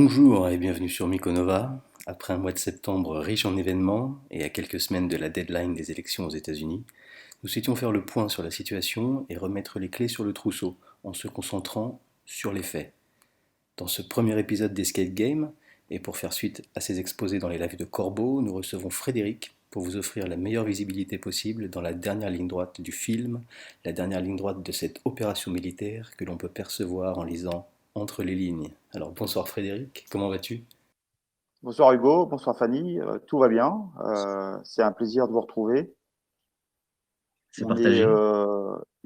Bonjour et bienvenue sur Mykonova. Après un mois de septembre riche en événements et à quelques semaines de la deadline des élections aux États-Unis, nous souhaitions faire le point sur la situation et remettre les clés sur le trousseau en se concentrant sur les faits. Dans ce premier épisode d'Escape Game, et pour faire suite à ces exposés dans les lives de Corbeau, nous recevons Frédéric pour vous offrir la meilleure visibilité possible dans la dernière ligne droite du film, la dernière ligne droite de cette opération militaire que l'on peut percevoir en lisant entre les lignes. Alors bonsoir Frédéric, comment vas-tu? Bonsoir Hugo, bonsoir Fanny, tout va bien. C'est un plaisir de vous retrouver. C'est On est, partagé.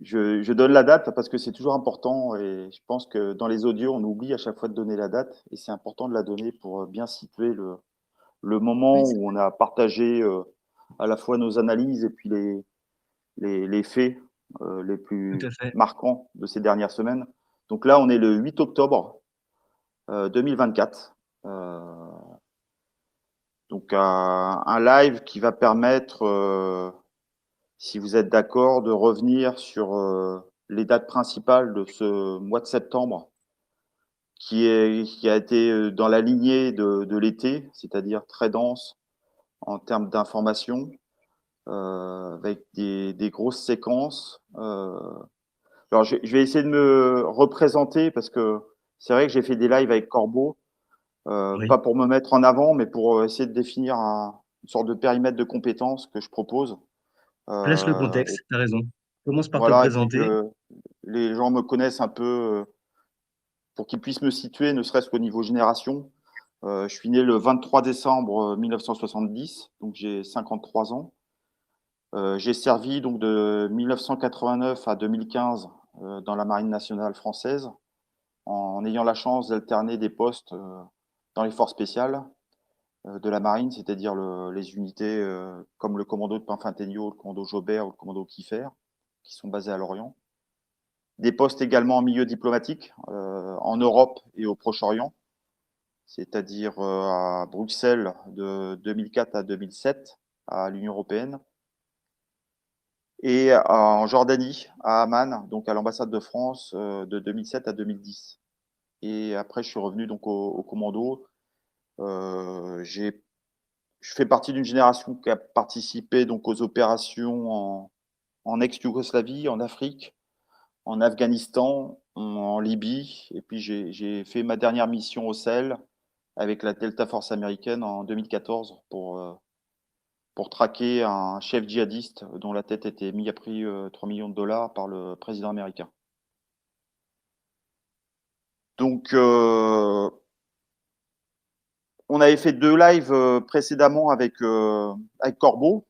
je donne la date parce que c'est toujours important et je pense que dans les audios, on oublie à chaque fois de donner la date et c'est important de la donner pour bien situer le moment Oui, où on a partagé à la fois nos analyses et puis les faits les tout plus à fait. marquants de ces dernières semaines. Donc là, on est le 8 octobre 2024. Donc un live qui va permettre, si vous êtes d'accord, de revenir sur les dates principales de ce mois de septembre, qui a été dans la lignée de l'été, c'est-à-dire très dense en termes d'informations, avec des grosses séquences. Alors je vais essayer de me représenter parce que c'est vrai que j'ai fait des lives avec Corbeau, pas Oui. pour me mettre en avant, mais pour essayer de définir une sorte de périmètre de compétences que je propose. Place le Et contexte, tu as raison. Commence par te voilà, et puis présenter. que les gens me connaissent un peu, pour qu'ils puissent me situer, ne serait-ce qu'au niveau génération. Je suis né le 23 décembre 1970, donc j'ai 53 ans. J'ai servi donc de 1989 à 2015 dans la Marine nationale française, en ayant la chance d'alterner des postes dans les forces spéciales de la Marine, c'est-à-dire les unités comme le commando de Pinfinténio, le commando Jobert ou le commando Kiefer, qui sont basés à Lorient. Des postes également en milieu diplomatique, en Europe et au Proche-Orient, c'est-à-dire à Bruxelles de 2004 à 2007, à l'Union européenne, et en Jordanie, à Amman, donc à l'ambassade de France de 2007 à 2010. Et après, je suis revenu donc au commando. Je fais partie d'une génération qui a participé donc aux opérations en ex-Yougoslavie, en Afrique, en Afghanistan, en Libye, et puis j'ai fait ma dernière mission au Sahel avec la Delta Force américaine en 2014 pour traquer un chef djihadiste dont la tête était mise à prix 3 millions de dollars par le président américain. Donc, on avait fait 2 lives précédemment avec Corbeau,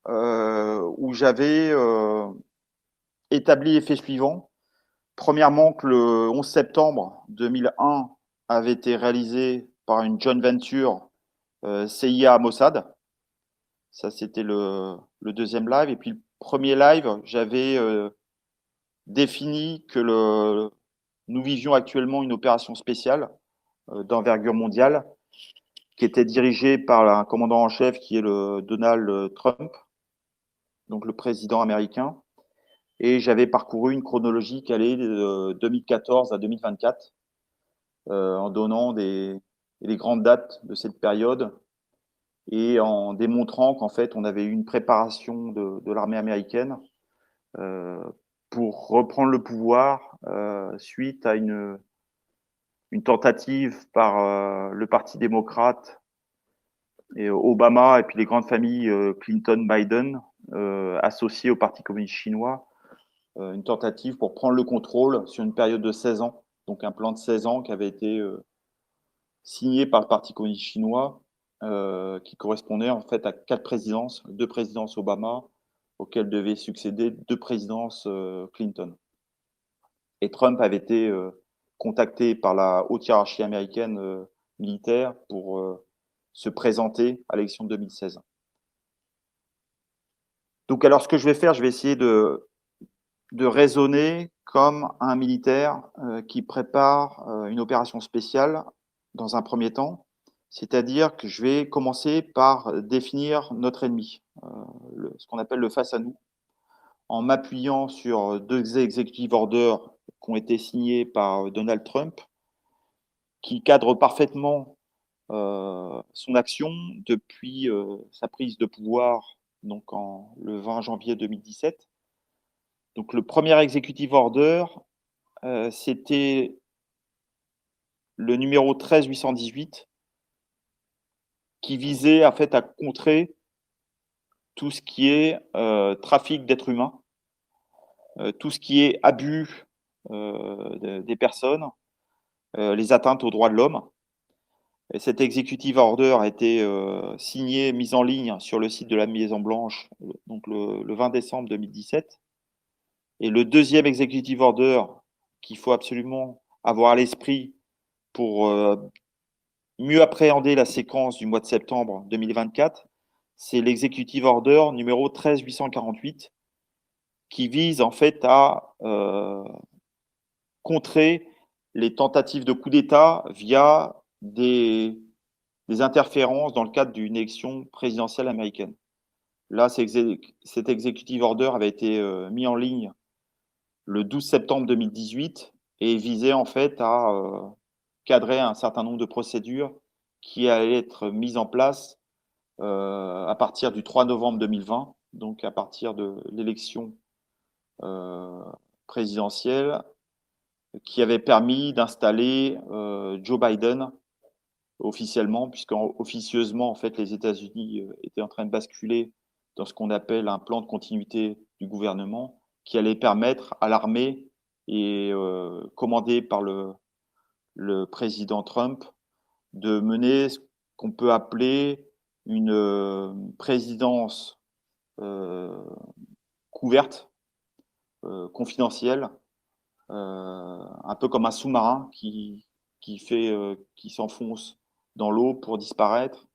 où j'avais établi les faits suivants. Premièrement, que le 11 septembre 2001 avait été réalisé par une joint venture CIA-Mossad. Ça, c'était le deuxième live. Et puis, le premier live, j'avais défini que nous vivions actuellement une opération spéciale d'envergure mondiale qui était dirigée par un commandant en chef qui est le Donald Trump, donc le président américain. Et j'avais parcouru une chronologie qui allait de 2014 à 2024, en donnant les grandes dates de cette période et en démontrant qu'en fait, on avait eu une préparation de l'armée américaine euh, pour reprendre le pouvoir suite à une tentative par le Parti démocrate et Obama et puis les grandes familles Clinton-Biden associées au Parti communiste chinois, une tentative pour prendre le contrôle sur une période de 16 ans, donc un plan de 16 ans qui avait été signé par le Parti communiste chinois, qui correspondait en fait à 4 présidences, 2 présidences Obama, auxquelles devaient succéder 2 présidences Clinton. Et Trump avait été contacté par la haute hiérarchie américaine militaire pour se présenter à l'élection de 2016. Donc alors ce que je vais faire, je vais essayer de raisonner comme un militaire qui prépare une opération spéciale dans un premier temps, c'est-à-dire que je vais commencer par définir notre ennemi, ce qu'on appelle le face à nous, en m'appuyant sur 2 executive orders qui ont été signés par Donald Trump qui cadre parfaitement son action depuis sa prise de pouvoir donc le 20 janvier 2017. Donc le premier executive order, c'était le numéro 13818 qui visait en fait à contrer tout ce qui est trafic d'êtres humains, tout ce qui est abus des personnes, les atteintes aux droits de l'homme. Et cet executive order a été signé, mis en ligne sur le site de la Maison Blanche donc le 20 décembre 2017. Et le deuxième executive order qu'il faut absolument avoir à l'esprit pour mieux appréhender la séquence du mois de septembre 2024, c'est l'executive order numéro 13848 qui vise en fait à contrer les tentatives de coup d'État via des interférences dans le cadre d'une élection présidentielle américaine. Là, cet executive order avait été mis en ligne le 12 septembre 2018 et visait en fait à cadrer un certain nombre de procédures qui allaient être mises en place à partir du 3 novembre 2020, donc à partir de l'élection présidentielle, qui avait permis d'installer Joe Biden officiellement, puisque officieusement, en fait, les États-Unis étaient en train de basculer dans ce qu'on appelle un plan de continuité du gouvernement, qui allait permettre à l'armée et commandé par le président Trump de mener ce qu'on peut appeler une présidence couverte, confidentielle, un peu comme un sous-marin qui s'enfonce dans l'eau pour disparaître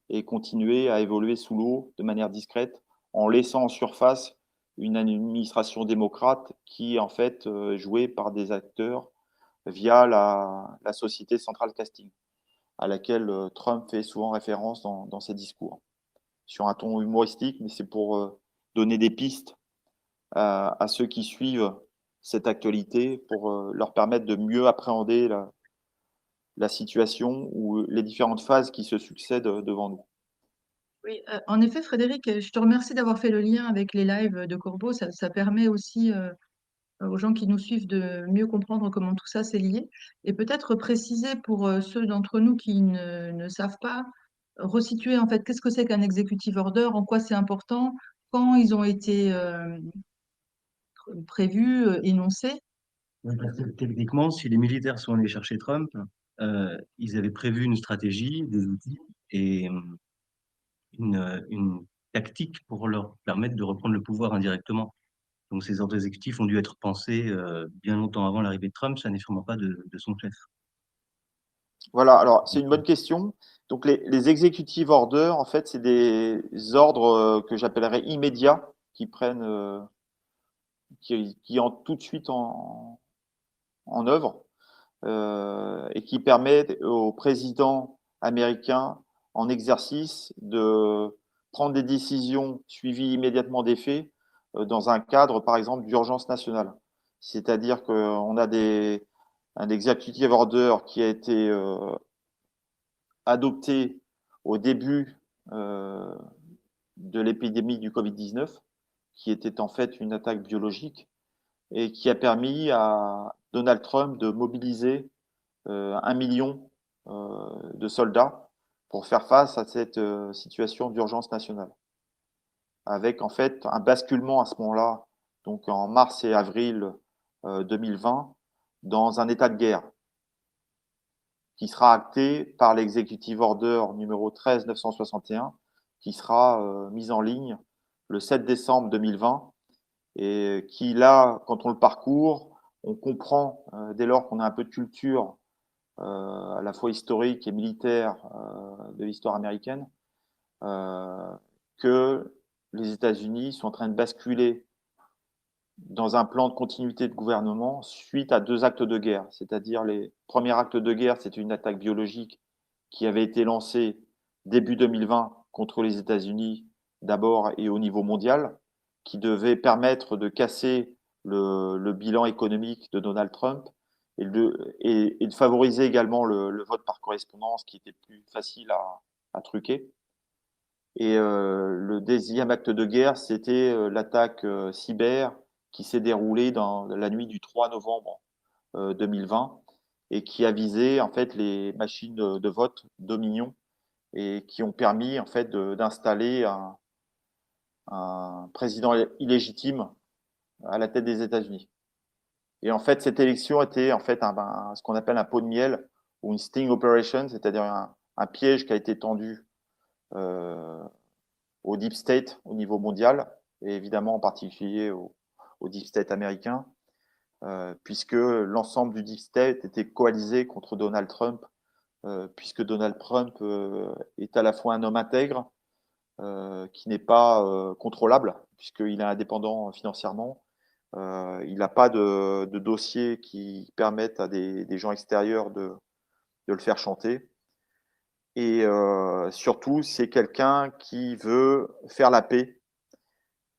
et continuer à évoluer sous l'eau de manière discrète en laissant en surface une administration démocrate qui est en fait jouée par des acteurs via la société Central Casting, à laquelle Trump fait souvent référence dans ses discours, sur un ton humoristique, mais c'est pour donner des pistes à ceux qui suivent cette actualité pour leur permettre de mieux appréhender la situation ou les différentes phases qui se succèdent devant nous. Oui, en effet, Frédéric, je te remercie d'avoir fait le lien avec les lives de Corbeau. Ça permet aussi aux gens qui nous suivent de mieux comprendre comment tout ça s'est lié. Et peut-être préciser pour ceux d'entre nous qui ne savent pas, resituer en fait qu'est-ce que c'est qu'un executive order, en quoi c'est important, quand ils ont été prévus, énoncés. Techniquement, si les militaires sont allés chercher Trump, ils avaient prévu une stratégie, des outils et une tactique pour leur permettre de reprendre le pouvoir indirectement. Donc ces ordres exécutifs ont dû être pensés bien longtemps avant l'arrivée de Trump, ça n'est sûrement pas de son chef. Voilà, alors c'est une bonne question. Donc les executive orders, en fait, c'est des ordres que j'appellerais immédiats qui prennent, qui entrent tout de suite en œuvre et qui permettent au président américain en exercice de prendre des décisions suivies immédiatement des faits dans un cadre, par exemple, d'urgence nationale. C'est-à-dire qu'on a un executive order qui a été adopté au début de l'épidémie du Covid-19, qui était en fait une attaque biologique et qui a permis à Donald Trump de mobiliser 1 million de soldats pour faire face à cette situation d'urgence nationale. Avec en fait un basculement à ce moment-là, donc en mars et avril 2020, dans un état de guerre qui sera acté par l'executive order numéro 13961, qui sera mis en ligne le 7 décembre 2020 et qui là, quand on le parcourt, on comprend dès lors qu'on a un peu de culture à la fois historique et militaire de l'histoire américaine, que les États-Unis sont en train de basculer dans un plan de continuité de gouvernement suite à 2 actes de guerre. C'est-à-dire les premiers actes de guerre, c'était une attaque biologique qui avait été lancée début 2020 contre les États-Unis d'abord et au niveau mondial, qui devait permettre de casser le bilan économique de Donald Trump et de favoriser également le vote par correspondance qui était plus facile à truquer. Et le deuxième acte de guerre, c'était l'attaque cyber qui s'est déroulée dans la nuit du 3 novembre 2020 et qui a visé en fait les machines de vote Dominion et qui ont permis en fait d'installer un président illégitime à la tête des États-Unis. Et en fait, cette élection était en fait ce qu'on appelle un pot de miel ou une sting operation, c'est-à-dire un piège qui a été tendu au deep state au niveau mondial et évidemment en particulier au deep state américain, puisque l'ensemble du deep state était coalisé contre Donald Trump, puisque Donald Trump est à la fois un homme intègre, qui n'est pas contrôlable, puisqu'il est indépendant financièrement. Il n'a pas de dossier qui permette à des gens extérieurs de le faire chanter. Et surtout, c'est quelqu'un qui veut faire la paix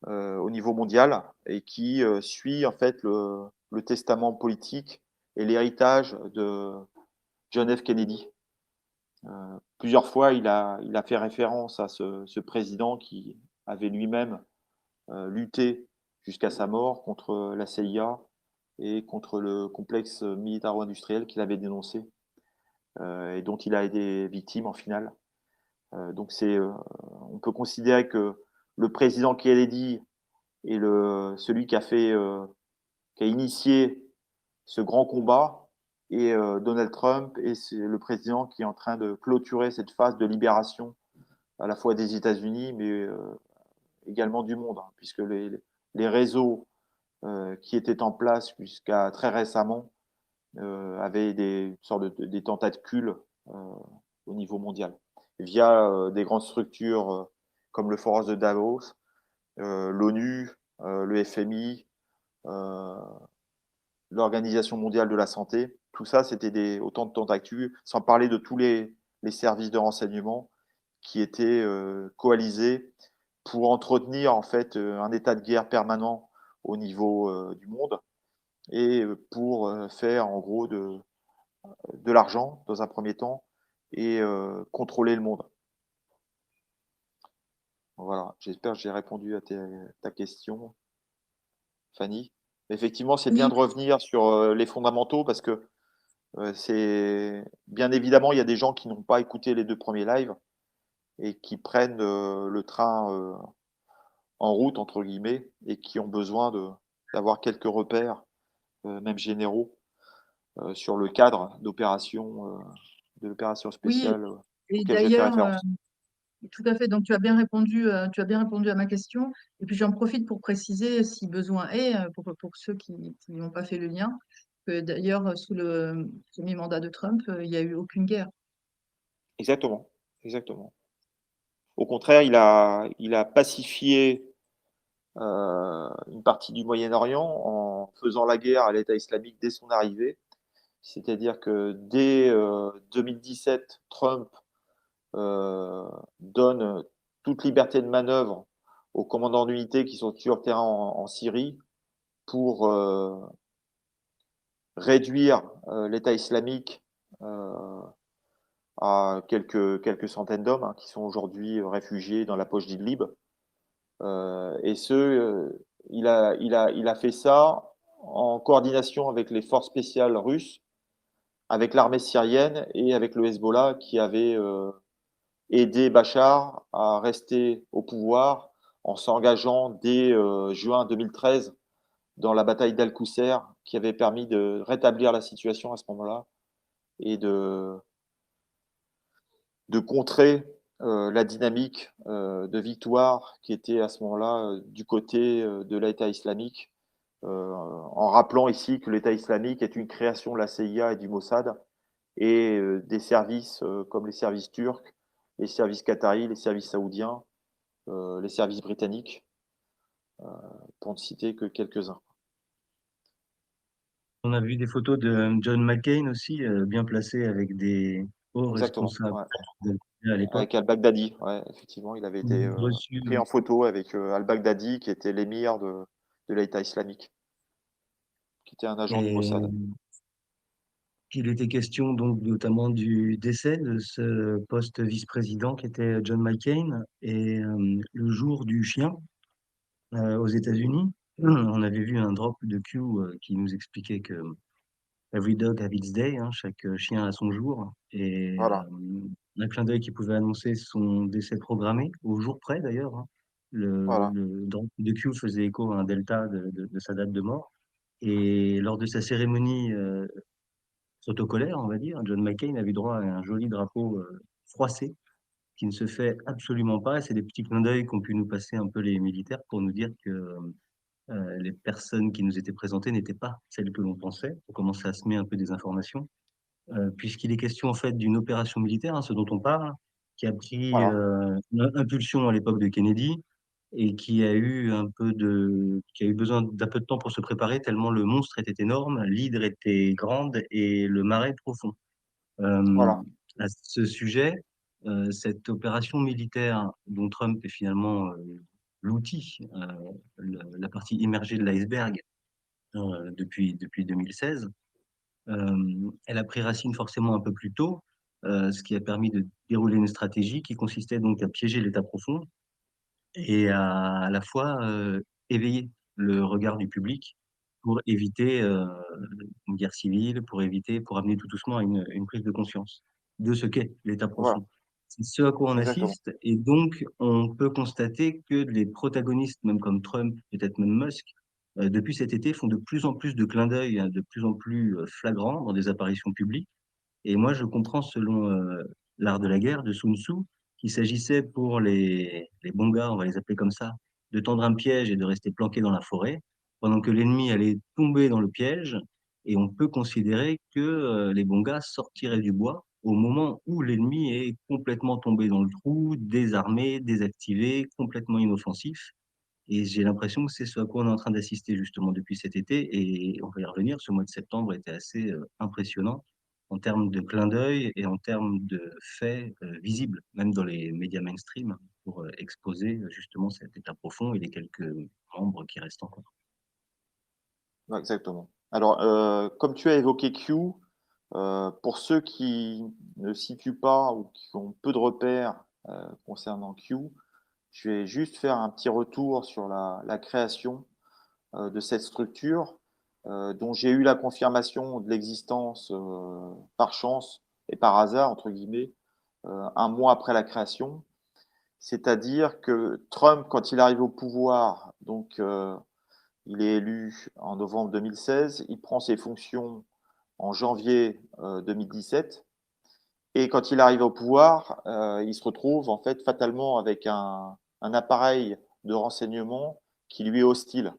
au niveau mondial et qui suit en fait le testament politique et l'héritage de John F. Kennedy. Plusieurs fois, il a fait référence à ce président qui avait lui-même lutté jusqu'à sa mort contre la CIA et contre le complexe militaro-industriel qu'il avait dénoncé et dont il a été victime en finale. Donc on peut considérer que le président Kennedy est celui qui a initié ce grand combat et Donald Trump est le président qui est en train de clôturer cette phase de libération à la fois des États-Unis mais également du monde, hein, puisque les réseaux qui étaient en place jusqu'à très récemment avaient des sortes des tentacules au niveau mondial via des grandes structures comme le Forum de Davos, l'ONU, le FMI, l'Organisation mondiale de la santé. Tout ça, c'était autant de tentacules, sans parler de tous les services de renseignement qui étaient coalisés pour entretenir en fait un état de guerre permanent au niveau du monde et pour faire en gros de l'argent dans un premier temps et contrôler le monde. Voilà, j'espère que j'ai répondu à ta question, Fanny. Effectivement, c'est bien Oui, de revenir sur les fondamentaux parce que c'est bien évidemment, il y a des gens qui n'ont pas écouté les 2 premiers lives et qui prennent le train en route, entre guillemets, et qui ont besoin d'avoir quelques repères, même généraux, sur le cadre d'opération, de l'opération oui. spéciale Et auquel j'ai fait d'ailleurs, référence. tout à fait. Donc, tu as bien répondu à ma question. Et puis, j'en profite pour préciser, si besoin est, pour ceux qui n'ont pas fait le lien, que d'ailleurs, sous le premier mandat de Trump, il n'y a eu aucune guerre. Exactement, exactement. Au contraire, il a pacifié une partie du Moyen-Orient en faisant la guerre à l'État islamique dès son arrivée. C'est-à-dire que dès 2017, Trump donne toute liberté de manœuvre aux commandants d'unités qui sont sur le terrain en Syrie pour réduire l'État islamique à quelques centaines d'hommes hein, qui sont aujourd'hui réfugiés dans la poche d'Idlib. Il a fait ça en coordination avec les forces spéciales russes, avec l'armée syrienne et avec le Hezbollah qui avait aidé Bachar à rester au pouvoir en s'engageant dès juin 2013 dans la bataille d'Al-Qousser qui avait permis de rétablir la situation à ce moment-là et de contrer la dynamique de victoire qui était à ce moment-là du côté de l'État islamique, en rappelant ici que l'État islamique est une création de la CIA et du Mossad et des services comme les services turcs, les services qataris, les services saoudiens, les services britanniques, pour ne citer que quelques-uns. On a vu des photos de John McCain aussi, bien placé avec des hauts Exactement, responsables ouais. à l'époque. Avec al-Baghdadi, ouais, effectivement, il avait été Reçu, pris en photo avec al-Baghdadi, qui était l'émir de l'État islamique, qui était un agent du et Mossad. qu'il était question donc notamment du décès de ce post-vice-président qui était John McCain. Et le jour du chien aux États-Unis, on avait vu un drop de Q qui nous expliquait que Every dog have its day, hein, chaque chien a son jour. Et Voilà, un clin d'œil qui pouvait annoncer son décès programmé, au jour près d'ailleurs, hein. voilà, Le drop de Q faisait écho à un delta de sa date de mort. Et lors de sa cérémonie protocolaire, on va dire, John McCain avait droit à un joli drapeau froissé qui ne se fait absolument pas. Et c'est des petits clins d'œil qu'ont pu nous passer un peu les militaires pour nous dire que les personnes qui nous étaient présentées n'étaient pas celles que l'on pensait. On commençait à semer un peu des informations, puisqu'il est question en fait d'une opération militaire, hein, ce dont on parle, qui a pris voilà, une impulsion à l'époque de Kennedy et qui a eu besoin d'un peu de temps pour se préparer tellement le monstre était énorme, l'hydre était grande et le marais profond. Euh, voilà, à ce sujet, cette opération militaire dont Trump est finalement l'outil, la partie immergée de l'iceberg depuis 2016, elle a pris racine forcément un peu plus tôt, ce qui a permis de dérouler une stratégie qui consistait donc à piéger l'État profond et à la fois éveiller le regard du public pour éviter une guerre civile, pour amener tout doucement à une prise de conscience de ce qu'est l'État voilà, profond. C'est ce à quoi on exactement. assiste, et donc on peut constater que les protagonistes, même comme Trump, peut-être même Musk, depuis cet été, font de plus en plus de clins d'œil, hein, de plus en plus flagrants dans des apparitions publiques. Et moi, je comprends, selon l'art de la guerre de Sun Tzu, qu'il s'agissait pour les bons gars, on va les appeler comme ça, de tendre un piège et de rester planqués dans la forêt, pendant que l'ennemi allait tomber dans le piège. Et on peut considérer que les bons gars sortiraient du bois au moment où l'ennemi est complètement tombé dans le trou, désarmé, désactivé, complètement inoffensif. Et j'ai l'impression que c'est ce à quoi on est en train d'assister justement depuis cet été. Et on va y revenir, ce mois de septembre était assez impressionnant en termes de clin d'œil et en termes de faits visibles, même dans les médias mainstream, pour exposer justement cet état profond et les quelques membres qui restent encore. Ouais, exactement. Alors, comme tu as évoqué Q, pour ceux qui ne situent pas ou qui ont peu de repères concernant Q, je vais juste faire un petit retour sur la création de cette structure, dont j'ai eu la confirmation de l'existence par chance et par hasard, entre guillemets, un mois après la création. C'est-à-dire que Trump, quand il arrive au pouvoir, donc il est élu en novembre 2016, il prend ses fonctions en janvier 2017. Et quand il arrive au pouvoir, il se retrouve en fait fatalement avec un appareil de renseignement qui lui est hostile,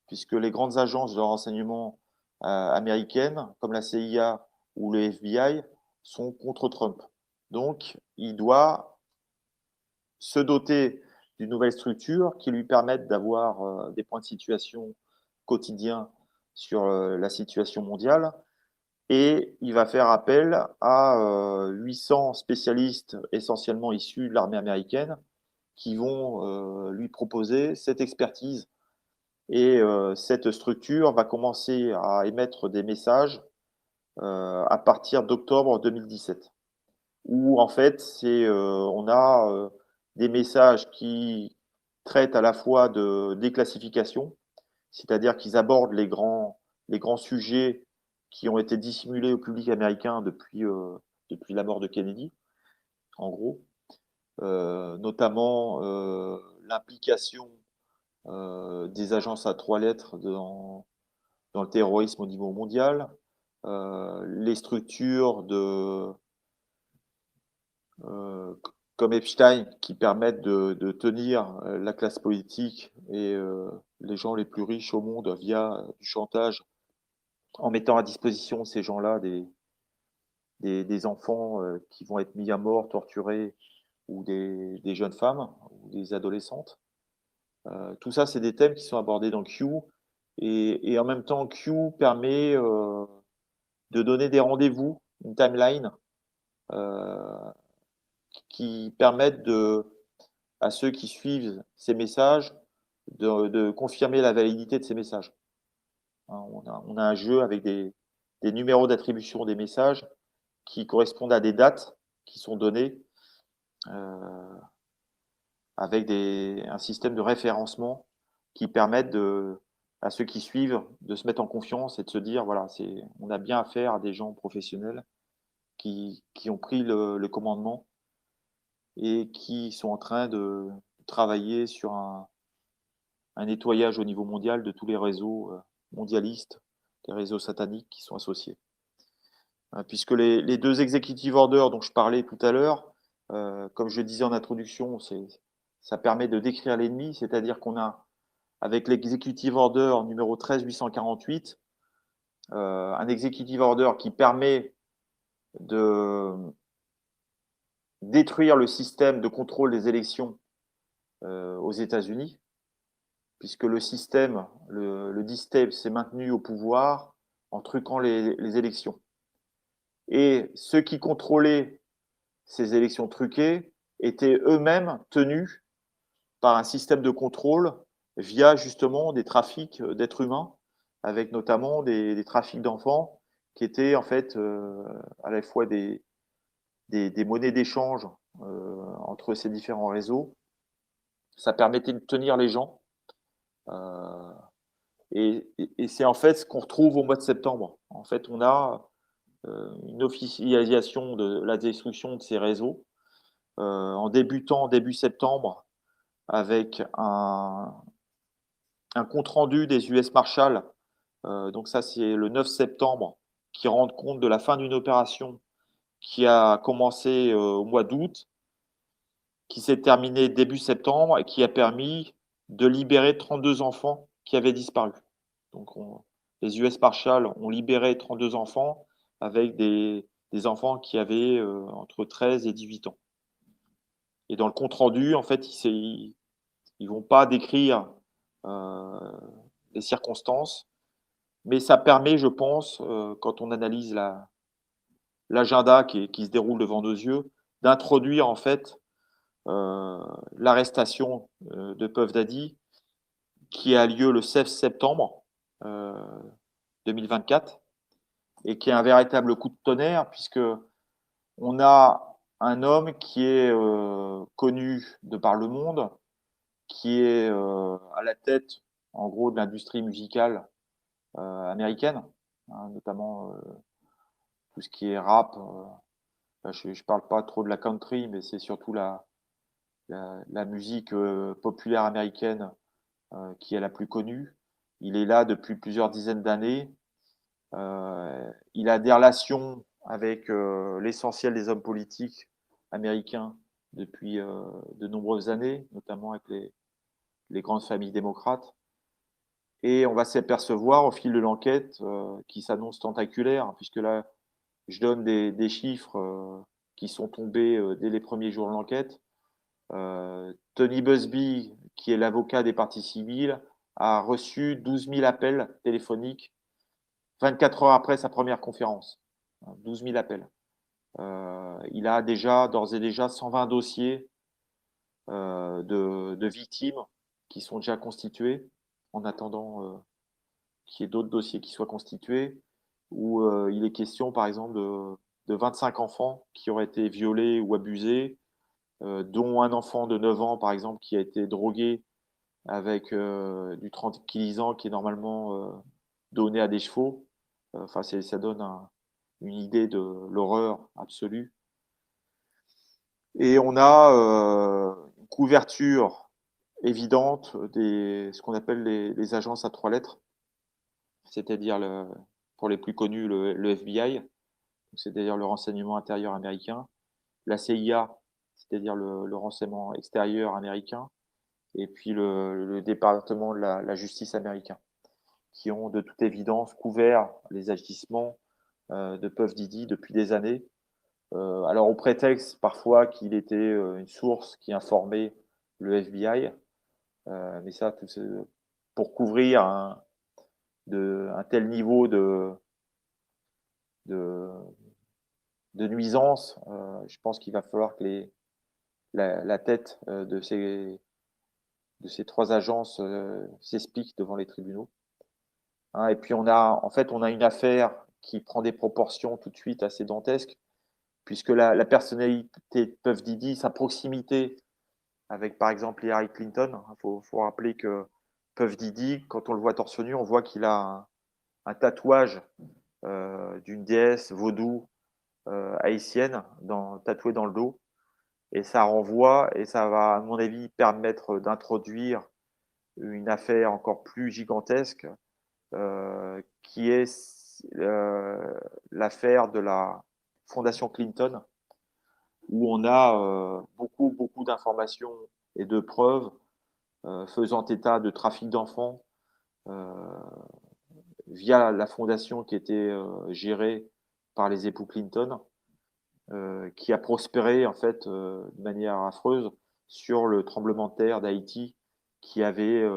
puisque les grandes agences de renseignement américaines, comme la CIA ou le FBI, sont contre Trump. Donc, il doit se doter d'une nouvelle structure qui lui permette d'avoir des points de situation quotidiens sur la situation mondiale. Et il va faire appel à 800 spécialistes essentiellement issus de l'armée américaine qui vont lui proposer cette expertise. Et cette structure va commencer à émettre des messages à partir d'octobre 2017, où en fait on a des messages qui traitent à la fois de déclassification, c'est-à-dire qu'ils abordent les grands sujets qui ont été dissimulés au public américain depuis la mort de Kennedy, en gros, notamment l'implication des agences à trois lettres dans le terrorisme au niveau mondial, les structures euh, comme Epstein qui permettent de tenir la classe politique et les gens les plus riches au monde via du chantage en mettant à disposition ces gens-là des enfants qui vont être mis à mort, torturés, ou des jeunes femmes ou des adolescentes. Tout ça, c'est des thèmes qui sont abordés dans Q. Et en même temps, Q permet de donner des rendez-vous, une timeline, euh, qui permettent à ceux qui suivent ces messages de confirmer la validité de ces messages. Hein, on a un jeu avec des numéros d'attribution des messages qui correspondent à des dates qui sont données avec un système de référencement qui permettent à ceux qui suivent de se mettre en confiance et de se dire, voilà, on a bien affaire à des gens professionnels qui ont pris le commandement et qui sont en train de travailler sur un nettoyage au niveau mondial de tous les réseaux mondialistes, les réseaux sataniques qui sont associés. Puisque les deux executive orders dont je parlais tout à l'heure, comme je le disais en introduction, ça permet de décrire l'ennemi, c'est-à-dire qu'on a, avec l'executive order numéro 13848, un executive order qui permet de détruire le système de contrôle des élections aux États-Unis, puisque le système, le D-State, s'est maintenu au pouvoir en truquant les élections. Et ceux qui contrôlaient ces élections truquées étaient eux-mêmes tenus par un système de contrôle via justement des trafics d'êtres humains, avec notamment des trafics d'enfants qui étaient en fait à la fois des monnaies d'échange entre ces différents réseaux. Ça permettait de tenir les gens. Et c'est en fait ce qu'on retrouve au mois de septembre. En fait, on a une officialisation de la destruction de ces réseaux en débutant début septembre avec un compte-rendu des US Marshals. Donc ça, c'est le 9 septembre, qui rend compte de la fin d'une opération qui a commencé au mois d'août, qui s'est terminée début septembre et qui a permis de libérer 32 enfants qui avaient disparu. Donc les US Marshals ont libéré 32 enfants avec des enfants qui avaient entre 13 et 18 ans. Et dans le compte-rendu, en fait, ils vont pas décrire les circonstances, mais ça permet, je pense, quand on analyse l'agenda qui se déroule devant nos yeux, d'introduire en fait l'arrestation de Puff Daddy qui a lieu le 16 septembre 2024 et qui est un véritable coup de tonnerre puisque on a un homme qui est connu de par le monde, qui est à la tête, en gros, de l'industrie musicale américaine, hein, notamment tout ce qui est rap. Je ne parle pas trop de la country, mais c'est surtout la musique populaire américaine qui est la plus connue. Il est là depuis plusieurs dizaines d'années. Il a des relations avec l'essentiel des hommes politiques américains depuis de nombreuses années, notamment avec les grandes familles démocrates. Et on va s'apercevoir au fil de l'enquête qui s'annonce tentaculaire, puisque là, je donne des chiffres qui sont tombés dès les premiers jours de l'enquête. Tony Buzbee, qui est l'avocat des parties civiles, a reçu 12 000 appels téléphoniques 24 heures après sa première conférence. 12 000 appels. Il a d'ores et déjà 120 dossiers de victimes qui sont déjà constitués en attendant qu'il y ait d'autres dossiers qui soient constitués, où il est question, par exemple, de 25 enfants qui auraient été violés ou abusés, dont un enfant de 9 ans, par exemple, qui a été drogué avec du tranquillisant qui est normalement donné à des chevaux. Enfin, ça donne une idée de l'horreur absolue. Et on a une couverture évidente ce qu'on appelle les agences à 3 lettres, c'est-à-dire, pour les plus connus, le FBI, c'est-à-dire le renseignement intérieur américain, la CIA, c'est-à-dire le renseignement extérieur américain, et puis le département de la justice américain, qui ont de toute évidence couvert les agissements de Puff Daddy depuis des années. Alors au prétexte parfois qu'il était une source qui informait le FBI, mais ça, pour couvrir un tel niveau de nuisance, je pense qu'il va falloir que la tête de ces 3 agences s'explique devant les tribunaux. Hein, et puis on a une affaire qui prend des proportions tout de suite assez dantesques, puisque la personnalité de Puff Diddy, sa proximité avec, par exemple, Hillary Clinton, il faut rappeler que Puff Diddy, quand on le voit torse nu, on voit qu'il a un tatouage d'une déesse vaudou haïtienne tatouée dans le dos. Et ça renvoie, et ça va, à mon avis, permettre d'introduire une affaire encore plus gigantesque, qui est l'affaire de la Fondation Clinton, où on a beaucoup d'informations et de preuves faisant état de trafic d'enfants via la fondation qui était gérée par les époux Clinton, qui a prospéré en fait de manière affreuse sur le tremblement de terre d'Haïti qui avait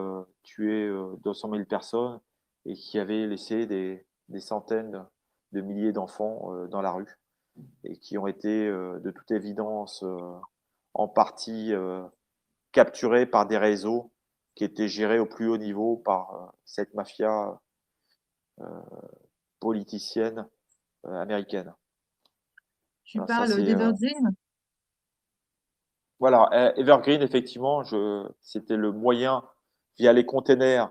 tué 200 000 personnes et qui avait laissé des centaines de milliers d'enfants dans la rue et qui ont été de toute évidence en partie capturés par des réseaux qui étaient gérés au plus haut niveau par cette mafia politicienne américaine. Tu Alors ça, parles d'Evergreen? Voilà, Evergreen, effectivement, c'était le moyen, via les containers,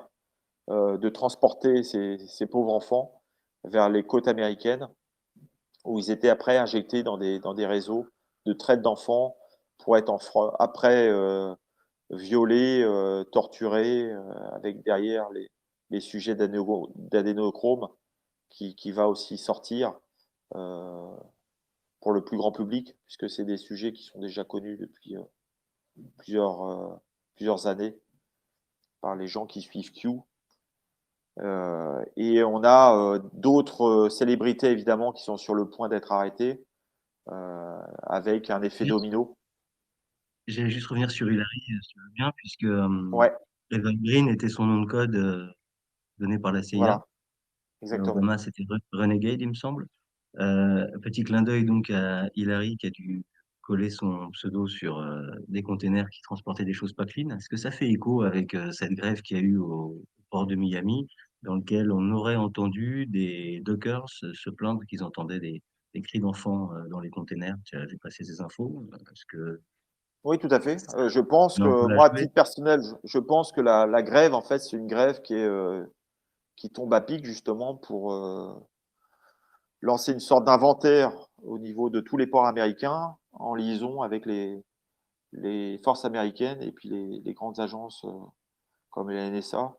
de transporter ces pauvres enfants vers les côtes américaines, où ils étaient après injectés dans des réseaux de traite d'enfants pour être après violés, torturés, avec derrière les sujets d'adénochrome qui va aussi sortir pour le plus grand public, puisque c'est des sujets qui sont déjà connus depuis plusieurs années par les gens qui suivent Q. Et on a d'autres célébrités, évidemment, qui sont sur le point d'être arrêtées, avec un effet domino. J'allais juste revenir sur Hillary, si tu veux bien, puisque Ouais, Evergreen était son nom de code donné par la CIA. voilà, exactement. Obama, c'était Renegade, il me semble. Petit clin d'œil donc à Hillary qui a dû coller son pseudo sur des containers qui transportaient des choses pas clean. Est-ce que ça fait écho avec cette grève qu'il y a eu au port de Miami, dans lequel on aurait entendu des dockers se plaindre qu'ils entendaient des cris d'enfants dans les containers? Tu as vu passer ces infos? Est-ce que Oui, tout à fait. Je pense on a un que rôle à moi, à jouer? titre personnel, je pense que la grève, en fait, c'est une grève qui tombe à pic justement pour lancer une sorte d'inventaire au niveau de tous les ports américains en liaison avec les forces américaines et puis les grandes agences comme la NSA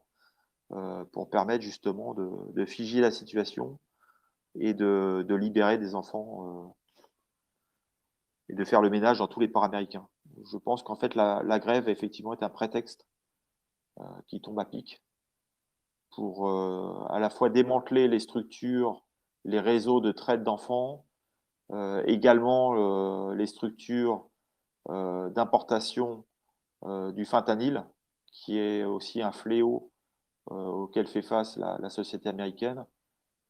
pour permettre justement de figer la situation et de libérer des enfants et de faire le ménage dans tous les ports américains. Je pense qu'en fait, la grève, effectivement, est un prétexte qui tombe à pic pour à la fois démanteler les structures, les réseaux de traite d'enfants, également les structures d'importation du fentanyl, qui est aussi un fléau auquel fait face la société américaine,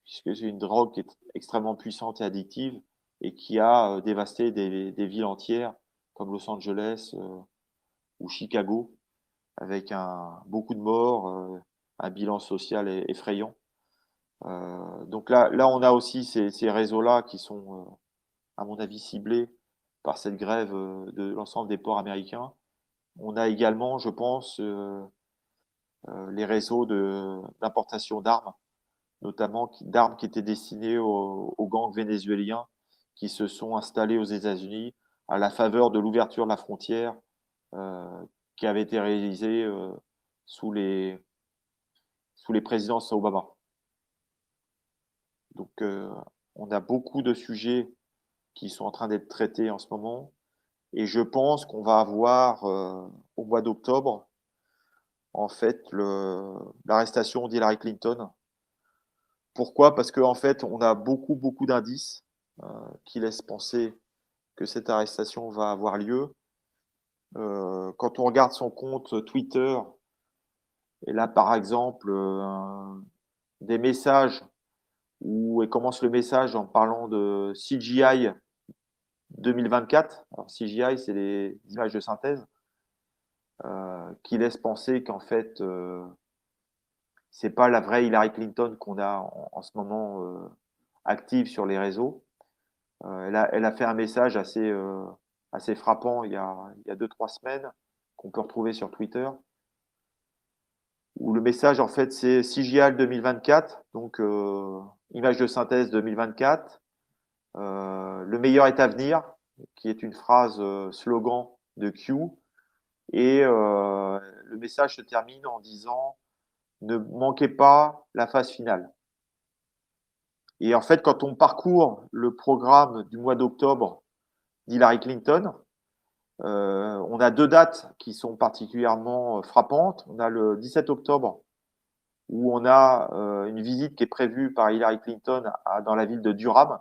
puisque c'est une drogue qui est extrêmement puissante et addictive et qui a dévasté des villes entières comme Los Angeles ou Chicago, avec beaucoup de morts, un bilan social effrayant. Donc là, on a aussi ces réseaux-là qui sont, à mon avis, ciblés par cette grève de l'ensemble des ports américains. On a également, je pense, les réseaux d'importation d'armes, notamment d'armes qui étaient destinées aux gangs vénézuéliens qui se sont installés aux États-Unis à la faveur de l'ouverture de la frontière qui avait été réalisée sous les présidences Obama. Donc, on a beaucoup de sujets qui sont en train d'être traités en ce moment. Et je pense qu'on va avoir au mois d'octobre, en fait, l'arrestation d'Hillary Clinton. Pourquoi? Parce qu'en fait, on a beaucoup d'indices qui laissent penser que cette arrestation va avoir lieu. Quand on regarde son compte Twitter, et là, par exemple, des messages où elle commence le message en parlant de CGI 2024. Alors, CGI, c'est les images de synthèse qui laissent penser qu'en fait, c'est pas la vraie Hillary Clinton qu'on a en ce moment active sur les réseaux. Elle a fait un message assez frappant il y a 2-3 semaines, qu'on peut retrouver sur Twitter, où le message, en fait, c'est CGIAL 2024, donc image de synthèse 2024. Le meilleur est à venir, qui est une phrase slogan de Q. Et le message se termine en disant « Ne manquez pas la phase finale ». Et en fait, quand on parcourt le programme du mois d'octobre d'Hillary Clinton, on a 2 dates qui sont particulièrement frappantes. On a le 17 octobre, où on a une visite qui est prévue par Hillary Clinton dans la ville de Durham,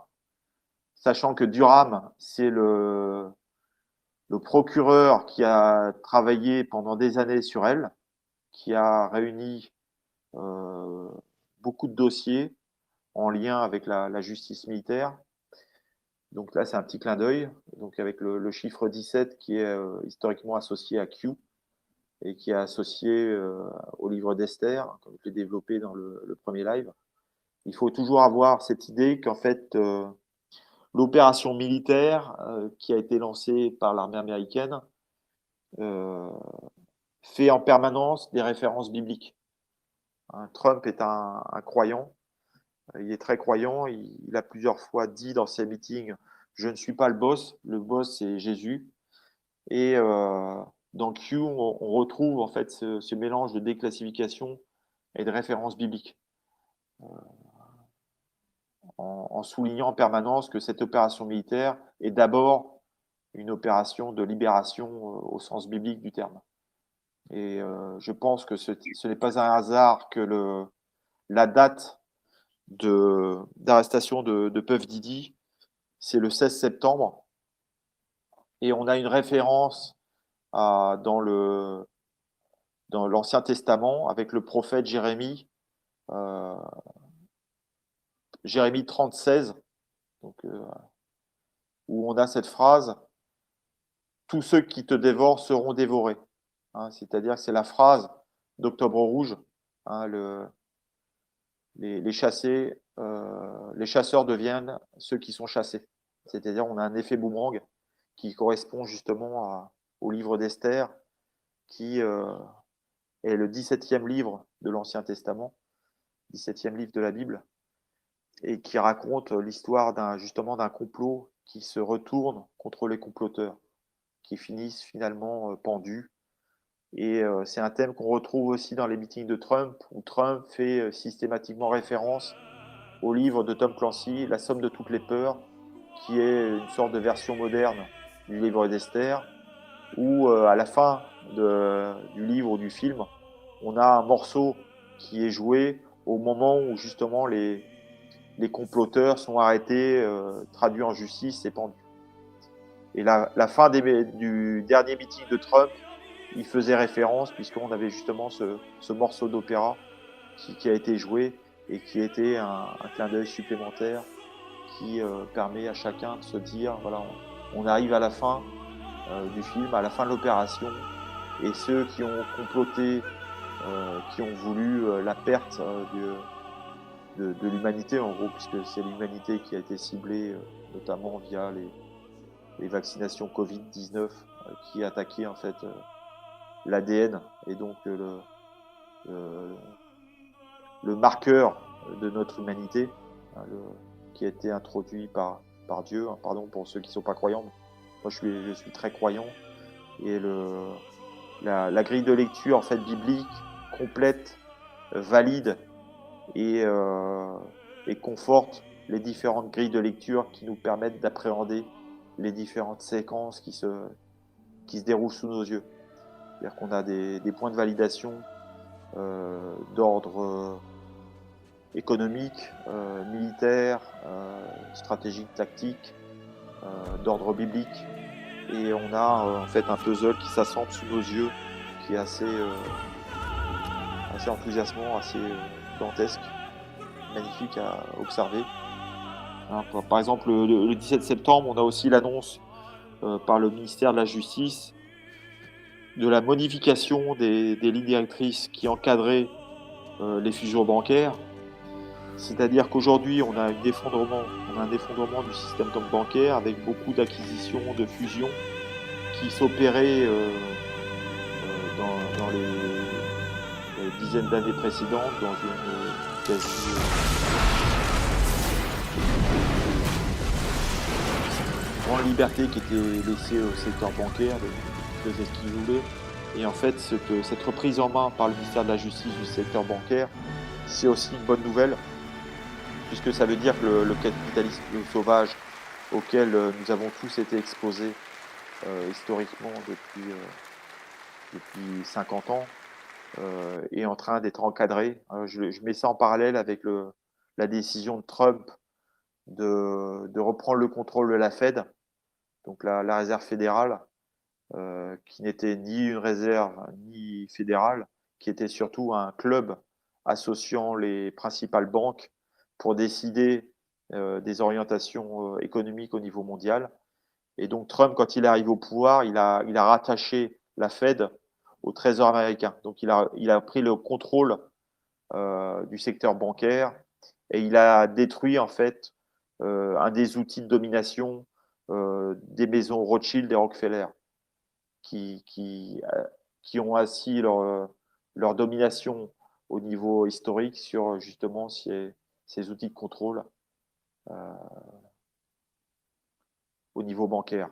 sachant que Durham, c'est le procureur qui a travaillé pendant des années sur elle, qui a réuni beaucoup de dossiers en lien avec la justice militaire. Donc là, c'est un petit clin d'œil, donc avec le chiffre 17 qui est historiquement associé à Q et qui est associé au livre d'Esther, comme je l'ai développé dans le premier live. Il faut toujours avoir cette idée qu'en fait, l'opération militaire qui a été lancée par l'armée américaine fait en permanence des références bibliques. Trump est un croyant, il est très croyant, il a plusieurs fois dit dans ses meetings « Je ne suis pas le boss c'est Jésus ». Et dans Q, on retrouve en fait ce mélange de déclassification et de références bibliques, en soulignant en permanence que cette opération militaire est d'abord une opération de libération au sens biblique du terme. Et je pense que ce n'est pas un hasard que la date d'arrestation de Puff Diddy, c'est le 16 septembre. Et on a une référence dans l'Ancien Testament avec le prophète Jérémie, Jérémie 30:16, donc, où on a cette phrase « Tous ceux qui te dévorent seront dévorés ». C'est-à-dire que c'est la phrase d'Octobre Rouge, les chasseurs deviennent ceux qui sont chassés. C'est-à-dire on a un effet boomerang qui correspond justement au livre d'Esther, qui est le 17e livre de l'Ancien Testament, 17e livre de la Bible, et qui raconte l'histoire d'un complot qui se retourne contre les comploteurs, qui finissent finalement pendus. Et c'est un thème qu'on retrouve aussi dans les meetings de Trump, où Trump fait systématiquement référence au livre de Tom Clancy, La somme de toutes les peurs, qui est une sorte de version moderne du livre d'Esther, où à la fin du livre ou du film, on a un morceau qui est joué au moment où justement les comploteurs sont arrêtés, traduits en justice et pendus. Et la fin du dernier meeting de Trump, il faisait référence, puisqu'on avait justement ce morceau d'opéra qui a été joué et qui était un clin d'œil supplémentaire qui permet à chacun de se dire, voilà, on arrive à la fin du film, à la fin de l'opération, et ceux qui ont comploté, qui ont voulu la perte de l'humanité, en gros, puisque c'est l'humanité qui a été ciblée, notamment via les vaccinations Covid-19, qui attaquaient en fait l'ADN et donc le marqueur de notre humanité, qui a été introduit par Dieu. Pardon pour ceux qui ne sont pas croyants, mais moi je suis très croyant. Et la grille de lecture en fait biblique, complète, valide et conforte les différentes grilles de lecture qui nous permettent d'appréhender les différentes séquences qui se déroulent sous nos yeux. C'est-à-dire qu'on a des points de validation d'ordre économique, militaire, stratégique, tactique, d'ordre biblique. Et on a en fait un puzzle qui s'assemble sous nos yeux, qui est assez enthousiasmant, assez dantesque, magnifique à observer. Par exemple, le 17 septembre, on a aussi l'annonce par le ministère de la Justice de la modification des lignes directrices qui encadraient les fusions bancaires. C'est-à-dire qu'aujourd'hui, on a un effondrement du système bancaire avec beaucoup d'acquisitions, de fusions qui s'opéraient dans les dizaines d'années précédentes dans une quasi grande liberté qui était laissée au secteur bancaire, de faisait ce qu'il voulait. Et en fait, cette reprise en main par le ministère de la Justice du secteur bancaire, c'est aussi une bonne nouvelle, puisque ça veut dire que le capitalisme sauvage auquel nous avons tous été exposés historiquement depuis 50 ans est en train d'être encadré. Je mets ça en parallèle avec la décision de Trump de reprendre le contrôle de la Fed, donc la réserve fédérale, qui n'était ni une réserve ni fédérale, qui était surtout un club associant les principales banques pour décider des orientations économiques au niveau mondial. Et donc Trump, quand il arrive au pouvoir, il a rattaché la Fed au Trésor américain. Donc il a pris le contrôle du secteur bancaire et il a détruit en fait un des outils de domination des maisons Rothschild et Rockefeller qui ont assis leur domination au niveau historique sur justement ces outils de contrôle au niveau bancaire.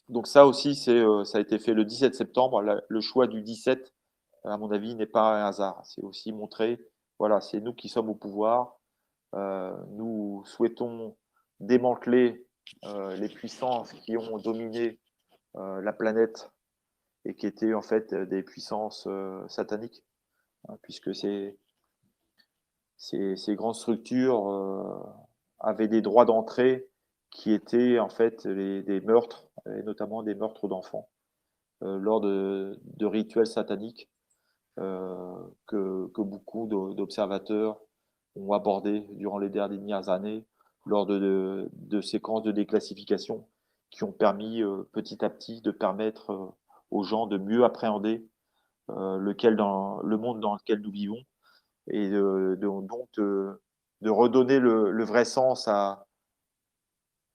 Donc ça aussi, ça a été fait le 17 septembre. Le choix du 17, à mon avis, n'est pas un hasard. C'est aussi montrer, voilà, c'est nous qui sommes au pouvoir. Nous souhaitons démanteler les puissances qui ont dominé la planète et qui étaient en fait des puissances sataniques, hein, puisque ces grandes structures avaient des droits d'entrée qui étaient en fait des meurtres, et notamment des meurtres d'enfants, lors de rituels sataniques que beaucoup d'observateurs ont abordés durant les dernières années, lors de séquences de déclassification qui ont permis petit à petit de permettre aux gens de mieux appréhender le monde dans lequel nous vivons et donc de redonner le vrai sens à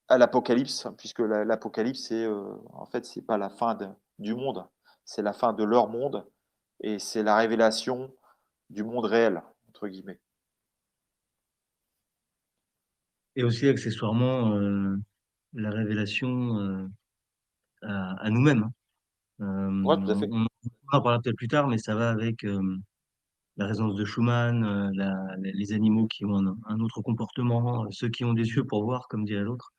l'apocalypse, puisque l'apocalypse, en fait, c'est pas la fin du monde, c'est la fin de leur monde et c'est la révélation du monde réel, entre guillemets. Et aussi accessoirement la révélation à nous-mêmes, hein. Ouais, tout à fait. On en parlera peut-être plus tard, mais ça va avec la résonance de Schumann, les animaux qui ont un autre comportement, ceux qui ont des yeux pour voir, comme dirait l'autre,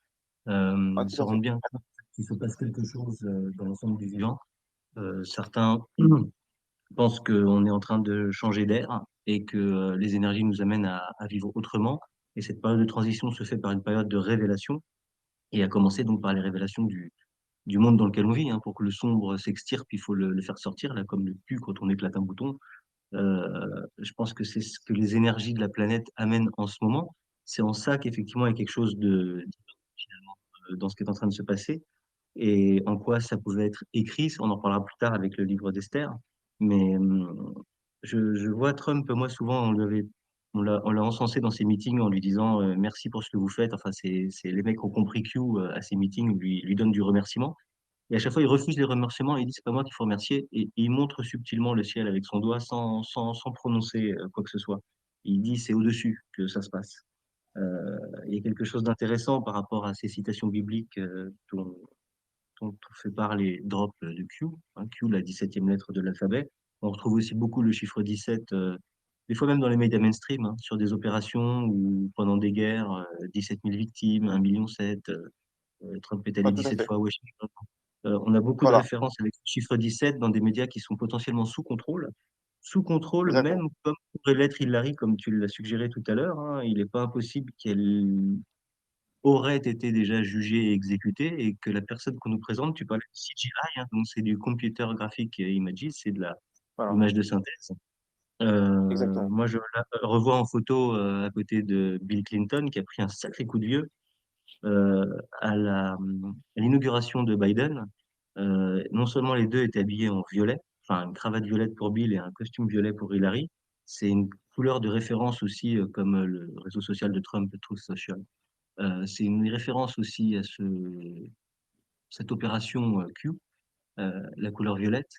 Ouais, tout se à fait. rendent bien compte qu'il se passe quelque chose dans l'ensemble du vivant. Certains pensent qu'on est en train de changer d'air et que les énergies nous amènent à vivre autrement. Et cette période de transition se fait par une période de révélation, et à commencer donc par les révélations du monde dans lequel on vit, hein. Pour que le sombre s'extirpe, il faut le faire sortir, là, comme le cul quand on éclate un bouton. Je pense que c'est ce que les énergies de la planète amènent en ce moment. C'est en ça qu'effectivement il y a quelque chose de finalement dans ce qui est en train de se passer et en quoi ça pouvait être écrit. On en parlera plus tard avec le livre d'Esther. Mais je vois Trump, moi souvent on l'a encensé dans ses meetings en lui disant merci pour ce que vous faites. Enfin, c'est les mecs qui ont compris Q à ses meetings lui donnent du remerciement. Et à chaque fois, il refuse les remerciements et il dit, c'est pas moi qu'il faut remercier. Et il montre subtilement le ciel avec son doigt sans prononcer quoi que ce soit. Il dit, c'est au-dessus que ça se passe. Il y a quelque chose d'intéressant par rapport à ces citations bibliques dont on fait part les drops de Q, hein, Q, la 17e lettre de l'alphabet. On retrouve aussi beaucoup le chiffre 17, des fois même dans les médias mainstream, hein, sur des opérations ou pendant des guerres, 17 000 victimes, 1,7 million, Trump est allé Ouais, tout à 17 fait. fois à Washington. On a beaucoup de Voilà, références avec le chiffre 17 dans des médias qui sont potentiellement sous contrôle même exactement. comme pourrait l'être Hillary, comme tu l'as suggéré tout à l'heure, hein. Il n'est pas impossible qu'elle aurait été déjà jugée et exécutée et que la personne qu'on nous présente, tu parlais de CGI, hein, donc c'est du Computer Graphic Images, c'est de Voilà, l'image de synthèse. exactement. Moi, je la revois en photo à côté de Bill Clinton qui a pris un sacré coup de vieux euh, à l'inauguration de Biden. Non seulement les deux étaient habillés en violet, enfin une cravate violette pour Bill et un costume violet pour Hillary, C'est une couleur de référence aussi, comme le réseau social de Trump, Truth Social. C'est une référence aussi à cette opération Q, la couleur violette.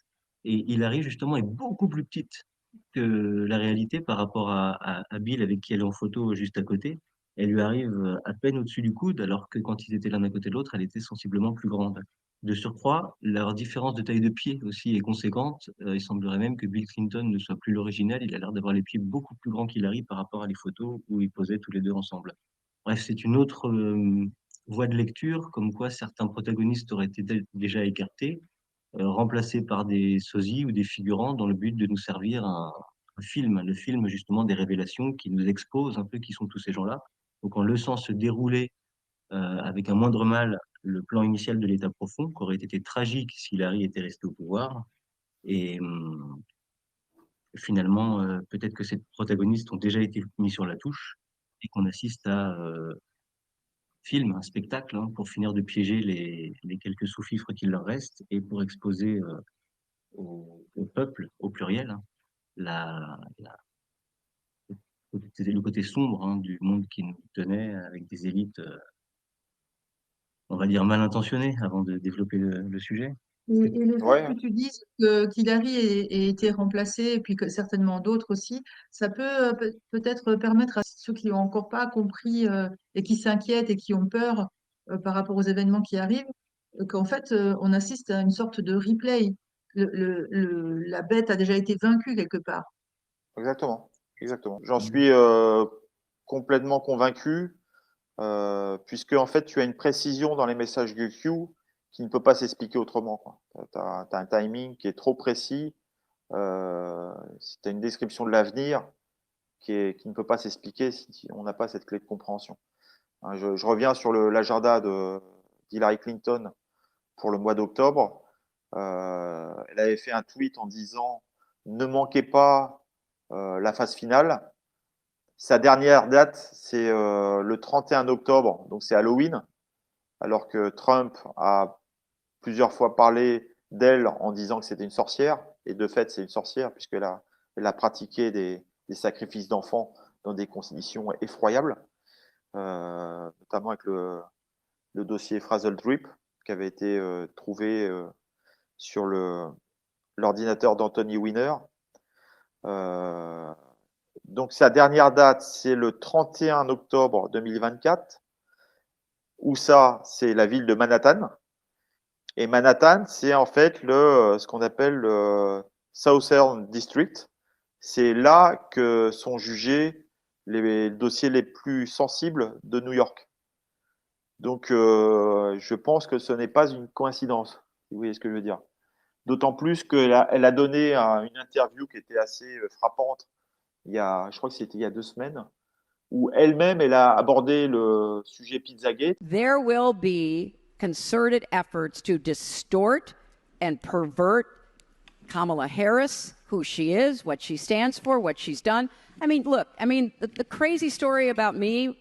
Et Hillary, justement, est beaucoup plus petite que la réalité par rapport à Bill, avec qui elle est en photo juste à côté. Elle lui arrive à peine au-dessus du coude, alors que quand ils étaient l'un à côté de l'autre, elle était sensiblement plus grande. De surcroît, leur différence de taille de pied aussi est conséquente. Il semblerait même que Bill Clinton ne soit plus l'original. Il a l'air d'avoir les pieds beaucoup plus grands qu'Hillary par rapport à les photos où ils posaient tous les deux ensemble. Bref, c'est une autre voie de lecture, comme quoi certains protagonistes auraient été déjà écartés, remplacés par des sosies ou des figurants dans le but de nous servir un film, le film justement des révélations qui nous expose un peu qui sont tous ces gens-là. Donc en laissant se dérouler avec un moindre mal le plan initial de l'État profond, qui aurait été tragique si Larry était resté au pouvoir. Et finalement, peut-être que ces protagonistes ont déjà été mis sur la touche et qu'on assiste à film, un spectacle, hein, pour finir de piéger les quelques sous-fifres qu'il leur reste et pour exposer au peuple, au pluriel, hein, la, la- le côté sombre hein, du monde qui nous tenait avec des élites, on va dire, mal intentionnées avant de développer le sujet. Et le fait Ouais, que tu dises qu'Hillary ait été remplacée, et puis que certainement d'autres aussi, ça peut peut-être permettre à ceux qui n'ont encore pas compris et qui s'inquiètent et qui ont peur par rapport aux événements qui arrivent, qu'en fait, on assiste à une sorte de replay. La bête a déjà été vaincue quelque part. exactement. Exactement. J'en suis complètement convaincu, puisque en fait, tu as une précision dans les messages de Q qui ne peut pas s'expliquer autrement. Tu as un timing qui est trop précis. Si tu as une description de l'avenir qui ne peut pas s'expliquer si on n'a pas cette clé de compréhension. Hein, je reviens sur l'agenda d'Hillary Clinton pour le mois d'octobre. Elle avait fait un tweet en disant ne manquez pas la phase finale. Sa dernière date, c'est le 31 octobre, donc c'est Halloween, alors que Trump a plusieurs fois parlé d'elle en disant que c'était une sorcière, et de fait, c'est une sorcière, elle a pratiqué des sacrifices d'enfants dans des conditions effroyables, notamment avec le dossier Frazzle Drip, qui avait été trouvé sur l'ordinateur d'Anthony Weiner. Donc sa dernière date, c'est le 31 octobre 2024. Où ça, c'est la ville de Manhattan. Et Manhattan, c'est en fait ce qu'on appelle le Southern District. C'est là que sont jugés les dossiers les plus sensibles de New York. Donc, je pense que ce n'est pas une coïncidence, si vous voyez ce que je veux dire. D'autant plus elle a donné une interview qui était assez frappante je crois que c'était il y a 2 semaines, où elle-même, elle a abordé le sujet Pizzagate. There will be concerted efforts to distort and pervert Kamala Harris, who she is, what she stands for, what she's done. I mean, look, the crazy story about me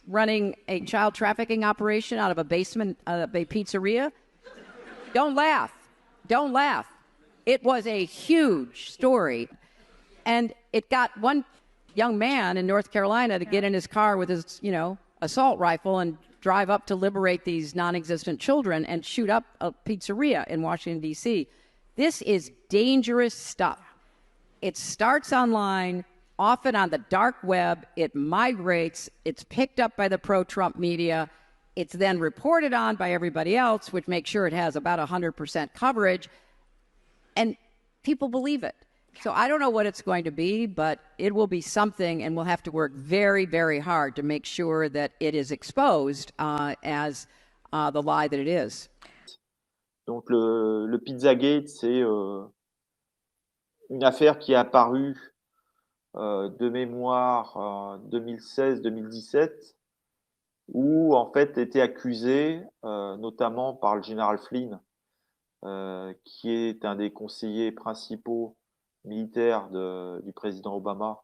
running a child trafficking operation out of a basement of a pizzeria, don't laugh. Don't laugh. It was a huge story. And it got one young man in North Carolina to get in his car with his, assault rifle and drive up to liberate these non-existent children and shoot up a pizzeria in Washington, D.C. This is dangerous stuff. It starts online, often on the dark web. It migrates. It's picked up by the pro-Trump media. It's then reported on by everybody else, which makes sure it has about 100% coverage. And people believe it. So I don't know what it's going to be, but it will be something, and we'll have to work very, very hard to make sure that it is exposed as the lie that it is. Donc le Pizzagate, c'est une affaire qui est apparue de mémoire 2016-2017, où en fait était accusé notamment par le général Flynn, qui est un des conseillers principaux militaires du président Obama,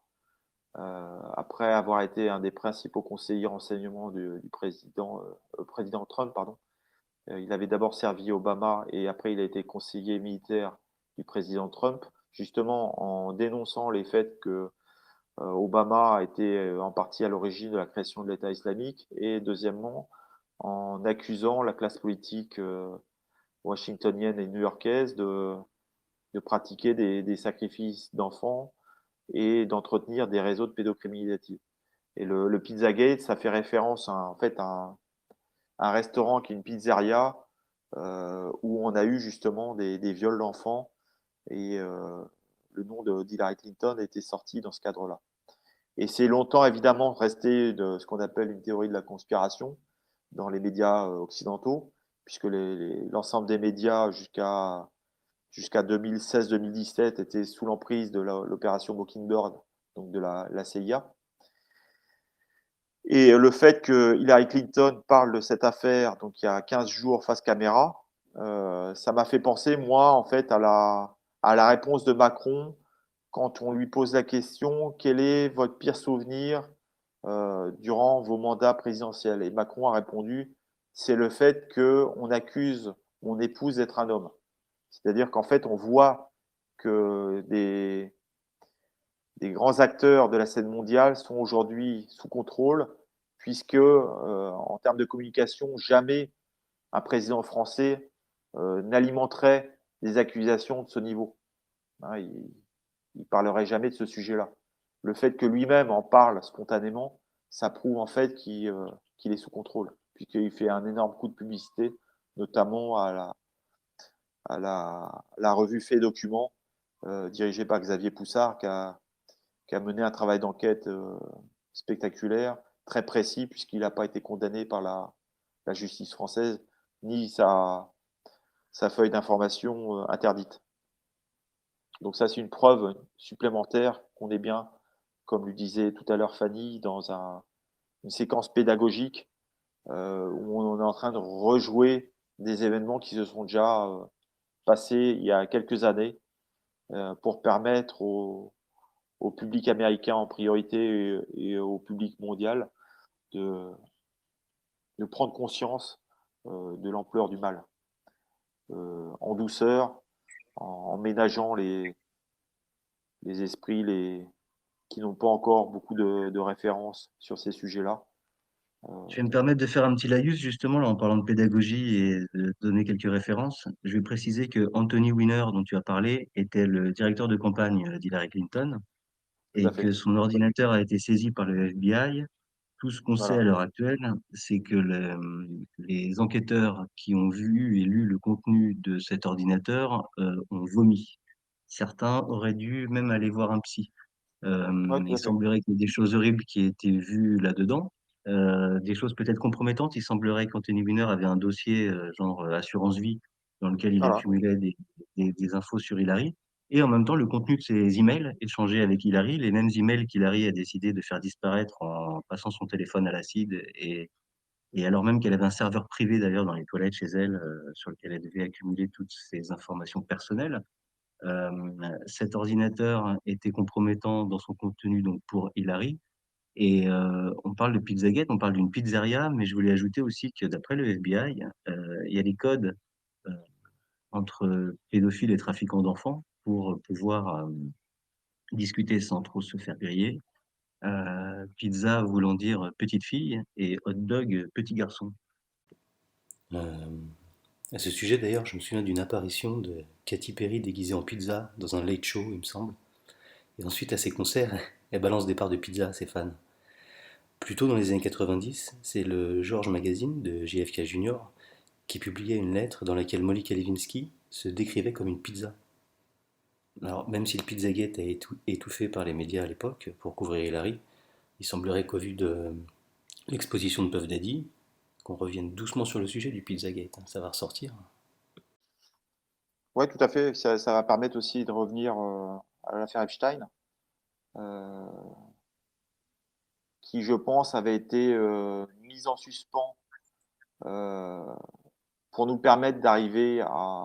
après avoir été un des principaux conseillers renseignement du président Trump, pardon. Il avait d'abord servi Obama et après il a été conseiller militaire du président Trump, justement en dénonçant les faits que Obama a été en partie à l'origine de la création de l'État islamique, et deuxièmement, en accusant la classe politique washingtonienne et new-yorkaise de pratiquer des sacrifices d'enfants et d'entretenir des réseaux de pédocriminalité. Et le Pizzagate, ça fait référence en fait à un restaurant qui est une pizzeria où on a eu justement des viols d'enfants, et le nom d'Hillary Clinton était sorti dans ce cadre-là. Et c'est longtemps évidemment resté de ce qu'on appelle une théorie de la conspiration dans les médias occidentaux, puisque l'ensemble des médias jusqu'à 2016-2017 étaient sous l'emprise de l'opération Mockingbird, donc de la CIA. Et le fait que Hillary Clinton parle de cette affaire, donc il y a 15 jours face caméra, ça m'a fait penser, moi, en fait, à la réponse de Macron quand on lui pose la question: quel est votre pire souvenir durant vos mandats présidentiels? Et Macron a répondu: c'est le fait qu'on accuse mon épouse d'être un homme. C'est-à-dire qu'en fait, on voit que des grands acteurs de la scène mondiale sont aujourd'hui sous contrôle, puisque en termes de communication, jamais un président français n'alimenterait des accusations de ce niveau. Hein, il parlerait jamais de ce sujet-là. Le fait que lui-même en parle spontanément, ça prouve en fait qu'il est sous contrôle, puisqu'il fait un énorme coup de publicité, notamment à la revue Fait Document, dirigée par Xavier Poussard, qui a mené un travail d'enquête spectaculaire, très précis, puisqu'il n'a pas été condamné par la justice française, ni sa feuille d'information interdite. Donc ça, c'est une preuve supplémentaire qu'on est bien, comme le disait tout à l'heure Fanny, dans une séquence pédagogique où on est en train de rejouer des événements qui se sont déjà passés il y a quelques années pour permettre au public américain en priorité et au public mondial de prendre conscience de l'ampleur du mal, en douceur, en ménageant les esprits qui n'ont pas encore beaucoup de références sur ces sujets-là. Je vais me permettre de faire un petit laïus justement là, en parlant de pédagogie et de donner quelques références. Je vais préciser que Anthony Weiner, dont tu as parlé, était le directeur de campagne d'Hillary Clinton Tout à et que fait. son ordinateur a été saisi par le FBI. Tout ce qu'on sait à Voilà. l'heure actuelle, c'est que les enquêteurs qui ont vu et lu le contenu de cet ordinateur ont vomi. Certains auraient dû même aller voir un psy. Ouais, tout Il à fait. semblerait qu'il y ait des choses horribles qui aient été vues là-dedans, des choses peut-être compromettantes. Il semblerait qu'Anthony Weiner avait un dossier genre assurance vie dans lequel il Voilà. accumulait des infos sur Hillary. Et en même temps, le contenu de ses emails échangés avec Hillary, les mêmes emails qu'Hillary a décidé de faire disparaître en passant son téléphone à l'acide, et alors même qu'elle avait un serveur privé d'ailleurs dans les toilettes chez elle, sur lequel elle devait accumuler toutes ses informations personnelles. Euh, Cet ordinateur était compromettant dans son contenu donc pour Hillary. Et on parle de Pizzagate, on parle d'une pizzeria, mais je voulais ajouter aussi que d'après le FBI, il y a des codes euh, entre pédophiles et trafiquants d'enfants pour pouvoir discuter sans trop se faire griller. Pizza voulant dire petite fille et hot dog petit garçon. Euh, à ce sujet d'ailleurs, je me souviens d'une apparition de Katy Perry déguisée en pizza dans un late show, il me semble. Et ensuite, à ses concerts, elle balance des parts de pizza à ses fans. Plus tôt dans les années 90, c'est le George Magazine de JFK Jr. qui publiait une lettre dans laquelle Monica Lewinsky se décrivait comme une pizza. Alors, même si le Pizzagate a été étouffé par les médias à l'époque pour couvrir Hillary, il semblerait qu'au vu de l'exposition de Puff Daddy, qu'on revienne doucement sur le sujet du Pizzagate, hein, ça va ressortir. Ouais, tout à fait. Ça va permettre aussi de revenir à l'affaire Epstein, euh, qui, je pense, avait été mise en suspens euh, pour nous permettre d'arriver à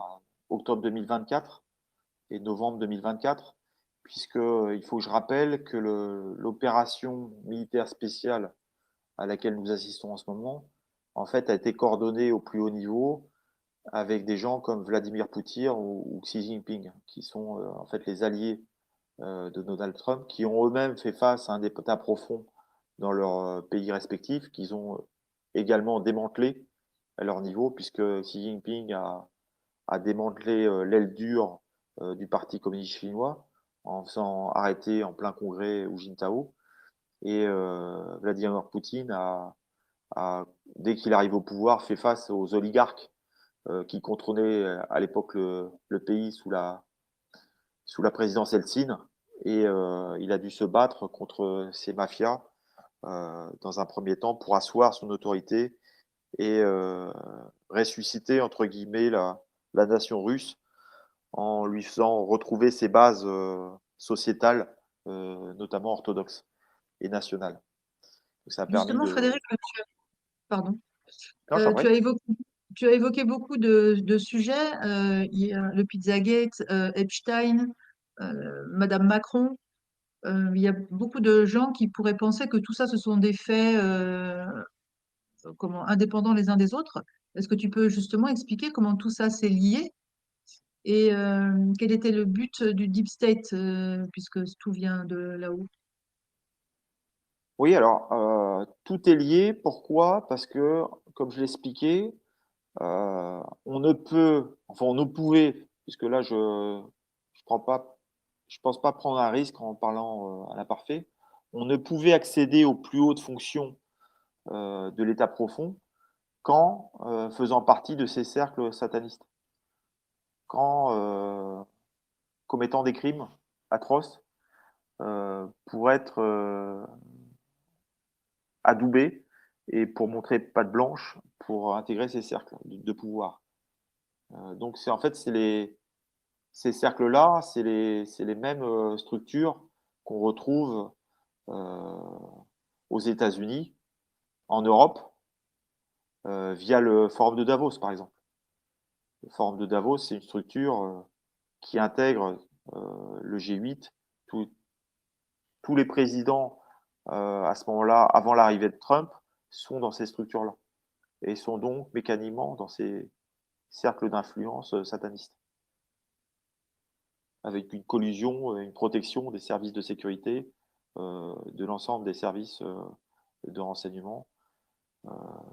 octobre 2024 et novembre 2024, puisque il faut que je rappelle que l'opération militaire spéciale à laquelle nous assistons en ce moment, en fait, a été coordonnée au plus haut niveau avec des gens comme Vladimir Poutine ou Xi Jinping, qui sont en fait les alliés de Donald Trump, qui ont eux-mêmes fait face à un état profond dans leurs pays respectifs, qu'ils ont également démantelé à leur niveau, puisque Xi Jinping a démantelé l'aile dure du Parti communiste chinois en faisant arrêter en plein congrès Hu Jintao. Et Vladimir Poutine dès qu'il arrive au pouvoir, fait face aux oligarques qui contrôlaient à l'époque le pays sous la présidence Eltsine. Et il a dû se battre contre ces mafias dans un premier temps pour asseoir son autorité et ressusciter, entre guillemets, la nation russe en lui faisant retrouver ses bases sociétales, notamment orthodoxes et nationales. Donc, ça a permis Justement, de... Frédéric, pardon. Non, je t'en Tu prie. as évoqué, tu as évoqué beaucoup de sujets. Il y a le Pizzagate, Epstein, Madame Macron. Il y a beaucoup de gens qui pourraient penser que tout ça, ce sont des faits indépendants les uns des autres. Est-ce que tu peux justement expliquer comment tout ça s'est lié et quel était le but du Deep State, puisque tout vient de là-haut? Oui, alors, tout est lié. Pourquoi? Parce que, comme je l'expliquais, on ne peut, enfin, on ne pouvait, puisque là, je prends pas, je pense pas prendre un risque en parlant à l'imparfait. On ne pouvait accéder aux plus hautes fonctions de l'État profond qu'en faisant partie de ces cercles satanistes, qu'en commettant des crimes atroces pour être adoubé et pour montrer patte blanche pour intégrer ces cercles de pouvoir. Donc c'est en fait ces cercles-là, c'est les mêmes structures qu'on retrouve aux États-Unis, en Europe, via le Forum de Davos, par exemple. Le Forum de Davos, c'est une structure qui intègre le G8, tous les présidents à ce moment-là, avant l'arrivée de Trump, sont dans ces structures-là et sont donc mécaniquement dans ces cercles d'influence satanistes, avec une collusion, une protection des services de sécurité, de l'ensemble des services de renseignement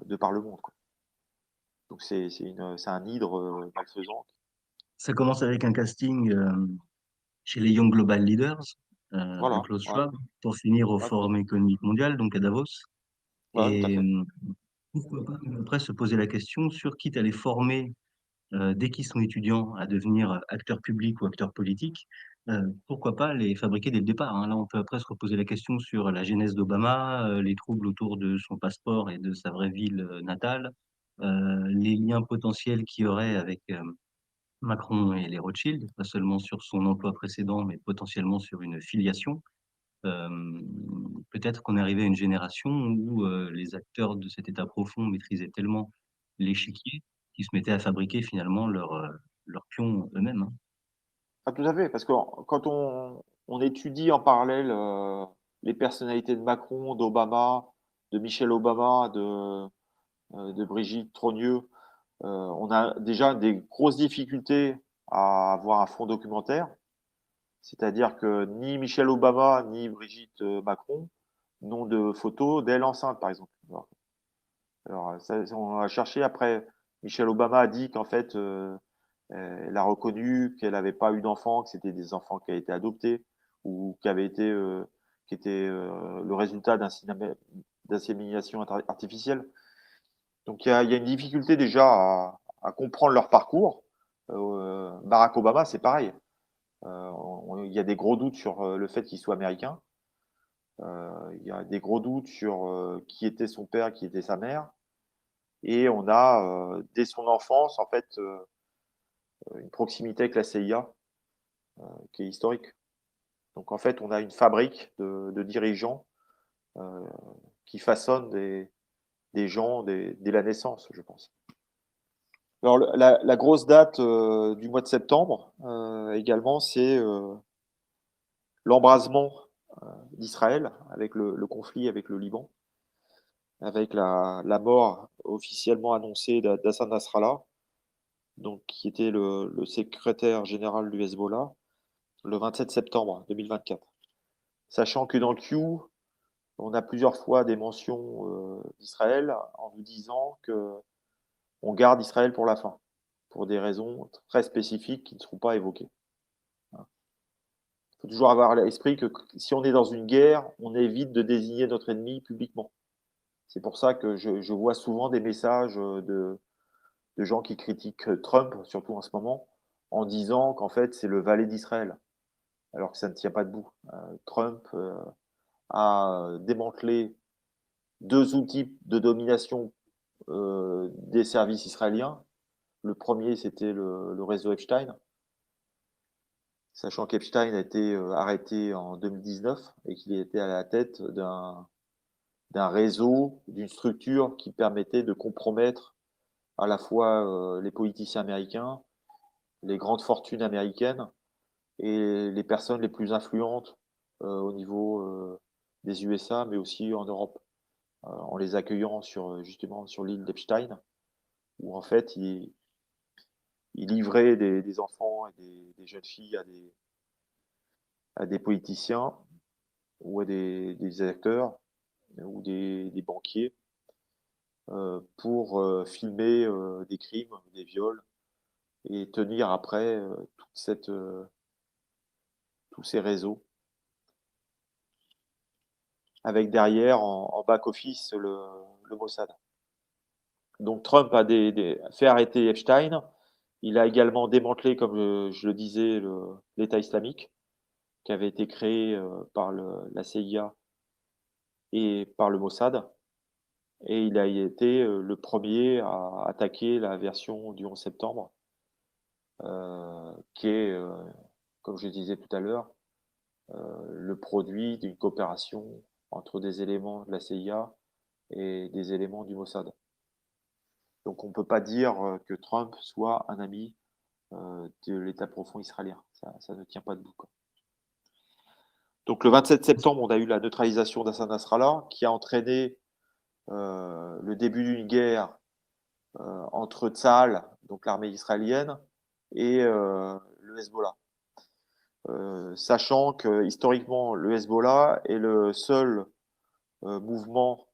de par le monde, quoi. Donc c'est un hydre malfaisant. Ça commence avec un casting chez les Young Global Leaders de Voilà, Klaus ouais, Schwab pour finir au ouais, Forum économique mondial, donc à Davos. ouais, tout à Et fait. pourquoi pas après se poser la question sur quitte à les former dès qu'ils sont étudiants à devenir acteurs publics ou acteurs politiques, pourquoi pas les fabriquer dès le départ, hein. Là, on peut après se reposer la question sur la genèse d'Obama, les troubles autour de son passeport et de sa vraie ville natale, les liens potentiels qu'il y aurait avec Macron et les Rothschild, pas seulement sur son emploi précédent, mais potentiellement sur une filiation. Peut-être qu'on est arrivé à une génération où les acteurs de cet état profond maîtrisaient tellement l'échiquier qu'ils se mettaient à fabriquer finalement leurs pions eux-mêmes, hein. Ah, tout à fait, parce que quand on étudie en parallèle les personnalités de Macron, d'Obama, de Michelle Obama, de Brigitte Trogneux, on a déjà des grosses difficultés à avoir un fond documentaire. C'est-à-dire que ni Michelle Obama ni Brigitte Macron n'ont de photos d'elle enceinte, par exemple. Alors, ça, on a cherché après. Michelle Obama a dit qu'en fait, elle a reconnu qu'elle n'avait pas eu d'enfants, que c'était des enfants qui avaient été adoptés ou qui étaient le résultat d'insémination artificielle. Donc il y a une difficulté déjà à comprendre leur parcours. Barack Obama, c'est pareil. Il y a des gros doutes sur le fait qu'il soit américain. Il y a des gros doutes sur qui était son père, qui était sa mère. Et on a, dès son enfance, en fait, une proximité avec la CIA qui est historique. Donc en fait, on a une fabrique de dirigeants qui façonnent des gens dès la naissance, je pense. Alors la grosse date du mois de septembre également, c'est l'embrasement d'Israël avec le conflit avec le Liban, avec la mort officiellement annoncée d'Hassan Nasrallah, donc, qui était le secrétaire général du Hezbollah, le 27 septembre 2024. Sachant que dans le Q, on a plusieurs fois des mentions d'Israël en nous disant qu'on garde Israël pour la fin, pour des raisons très spécifiques qui ne seront pas évoquées. Il faut toujours avoir à l'esprit que si on est dans une guerre, on évite de désigner notre ennemi publiquement. C'est pour ça que je vois souvent des messages de gens qui critiquent Trump, surtout en ce moment, en disant qu'en fait c'est le valet d'Israël, alors que ça ne tient pas debout. Trump a démantelé 2 outils de domination des services israéliens. Le premier, c'était le réseau Epstein, sachant qu'Epstein a été arrêté en 2019 et qu'il était à la tête d'un réseau, d'une structure qui permettait de compromettre à la fois les politiciens américains, les grandes fortunes américaines et les personnes les plus influentes au niveau des USA, mais aussi en Europe, en les accueillant justement sur l'île d'Epstein, où en fait il livrait des enfants et des jeunes filles à des politiciens ou à des acteurs ou des banquiers pour filmer des crimes, des viols et tenir après tous ces réseaux avec derrière en back-office le Mossad. Donc Trump a fait arrêter Epstein. Il a également démantelé, comme je le disais, l'État islamique, qui avait été créé par la CIA et par le Mossad. Et il a été le premier à attaquer la version du 11 septembre, qui est, comme je disais tout à l'heure, le produit d'une coopération entre des éléments de la CIA et des éléments du Mossad. Donc on ne peut pas dire que Trump soit un ami de l'État profond israélien. Ça ne tient pas debout, quoi. Donc le 27 septembre, on a eu la neutralisation d'Hassan Nasrallah qui a entraîné le début d'une guerre entre Tsahal, donc l'armée israélienne, et le Hezbollah. Sachant que historiquement, le Hezbollah est le seul mouvement,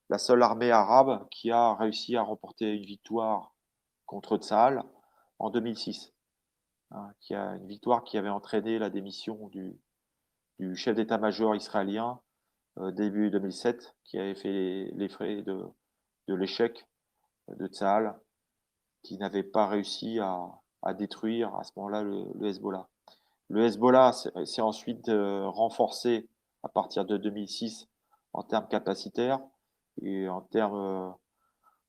la seule armée arabe qui a réussi à remporter une victoire contre Tsahal en 2006. Qui a une victoire qui avait entraîné la démission du chef d'état-major israélien début 2007, qui avait fait les frais de l'échec de Tsahal, qui n'avait pas réussi à détruire à ce moment-là le Hezbollah. Le Hezbollah s'est ensuite renforcé à partir de 2006 en termes capacitaires et en termes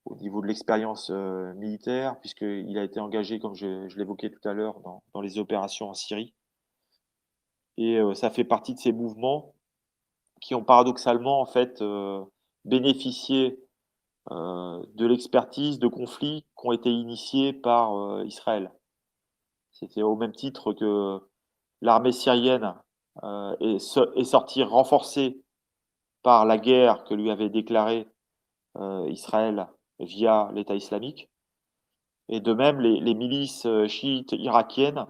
au niveau de l'expérience militaire, puisqu'il a été engagé, comme je l'évoquais tout à l'heure, dans les opérations en Syrie. Et ça fait partie de ces mouvements qui ont paradoxalement en fait bénéficié de l'expertise de conflits qui ont été initiés par Israël. C'était au même titre que l'armée syrienne est sortie renforcée par la guerre que lui avait déclarée Israël via l'État islamique. Et de même, les milices chiites irakiennes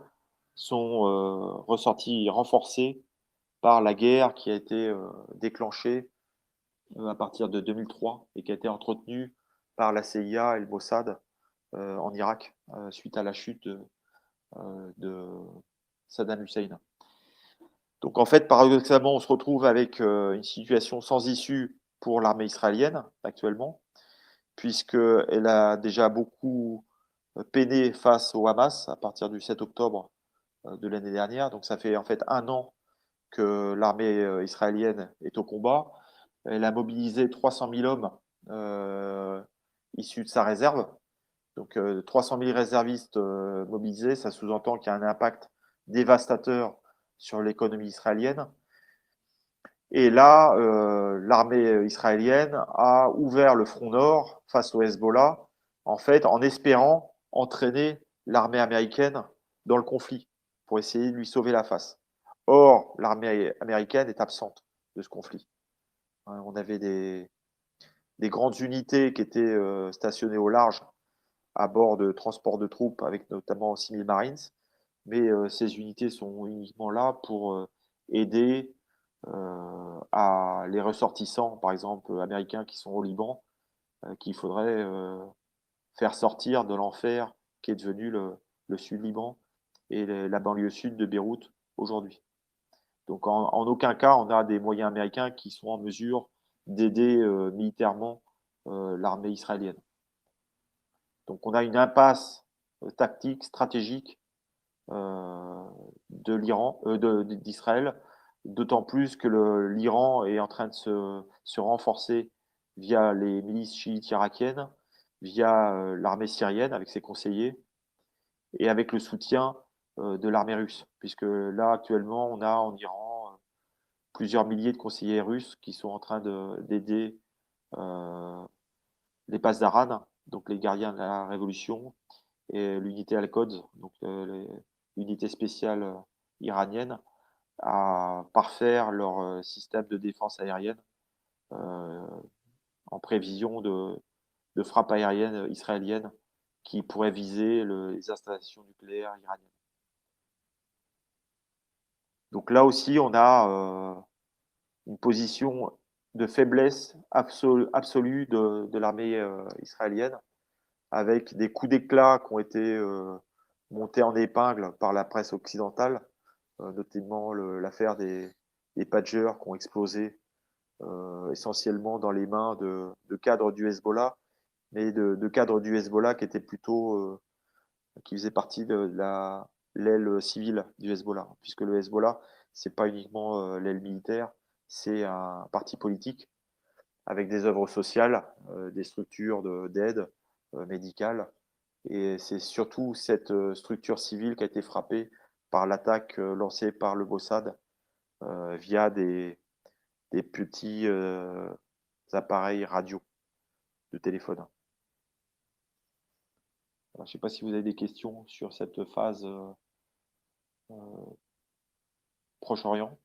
sont ressorties renforcées par la guerre qui a été déclenchée à partir de 2003 et qui a été entretenue par la CIA et le Mossad en Irak suite à la chute de Saddam Hussein. Donc en fait, paradoxalement, on se retrouve avec une situation sans issue pour l'armée israélienne actuellement, puisqu'elle a déjà beaucoup peiné face au Hamas à partir du 7 octobre de l'année dernière. Donc ça fait en fait 1 an que l'armée israélienne est au combat. Elle a mobilisé 300 000 hommes issus de sa réserve. Donc 300 000 réservistes mobilisés, ça sous-entend qu'il y a un impact dévastateur sur l'économie israélienne. Et là, l'armée israélienne a ouvert le front nord face au Hezbollah, en fait, en espérant entraîner l'armée américaine dans le conflit pour essayer de lui sauver la face. Or, l'armée américaine est absente de ce conflit. On avait des grandes unités qui étaient stationnées au large à bord de transports de troupes, avec notamment 6000 Marines. mais ces unités sont uniquement là pour aider à les ressortissants, par exemple américains qui sont au Liban, qu'il faudrait faire sortir de l'enfer qui est devenu le Sud-Liban et la banlieue sud de Beyrouth aujourd'hui. Donc en aucun cas on a des moyens américains qui sont en mesure d'aider militairement l'armée israélienne. Donc on a une impasse tactique, stratégique de l'Iran, d'Israël, d'autant plus que l'Iran est en train de se renforcer via les milices chiites irakiennes, via l'armée syrienne avec ses conseillers et avec le soutien de l'armée russe, puisque là actuellement on a en Iran plusieurs milliers de conseillers russes qui sont en train d'aider les Pasdaran, donc les gardiens de la révolution, et l'unité Al-Quds, donc l'unité spéciale iranienne, à parfaire leur système de défense aérienne en prévision de frappes aériennes israéliennes qui pourraient viser les installations nucléaires iraniennes. Donc là aussi, on a une position de faiblesse absolue de l'armée israélienne, avec des coups d'éclat qui ont été montés en épingle par la presse occidentale, notamment l'affaire des pagers qui ont explosé essentiellement dans les mains de cadres du Hezbollah, mais de cadres du Hezbollah qui étaient plutôt qui faisaient partie de l'aile civile du Hezbollah, puisque le Hezbollah, c'est pas uniquement l'aile militaire, c'est un parti politique avec des œuvres sociales, des structures d'aide médicale, et c'est surtout cette structure civile qui a été frappée par l'attaque lancée par le Mossad via des petits appareils radio de téléphone. Alors, je ne sais pas si vous avez des questions sur cette phase Proche-Orient.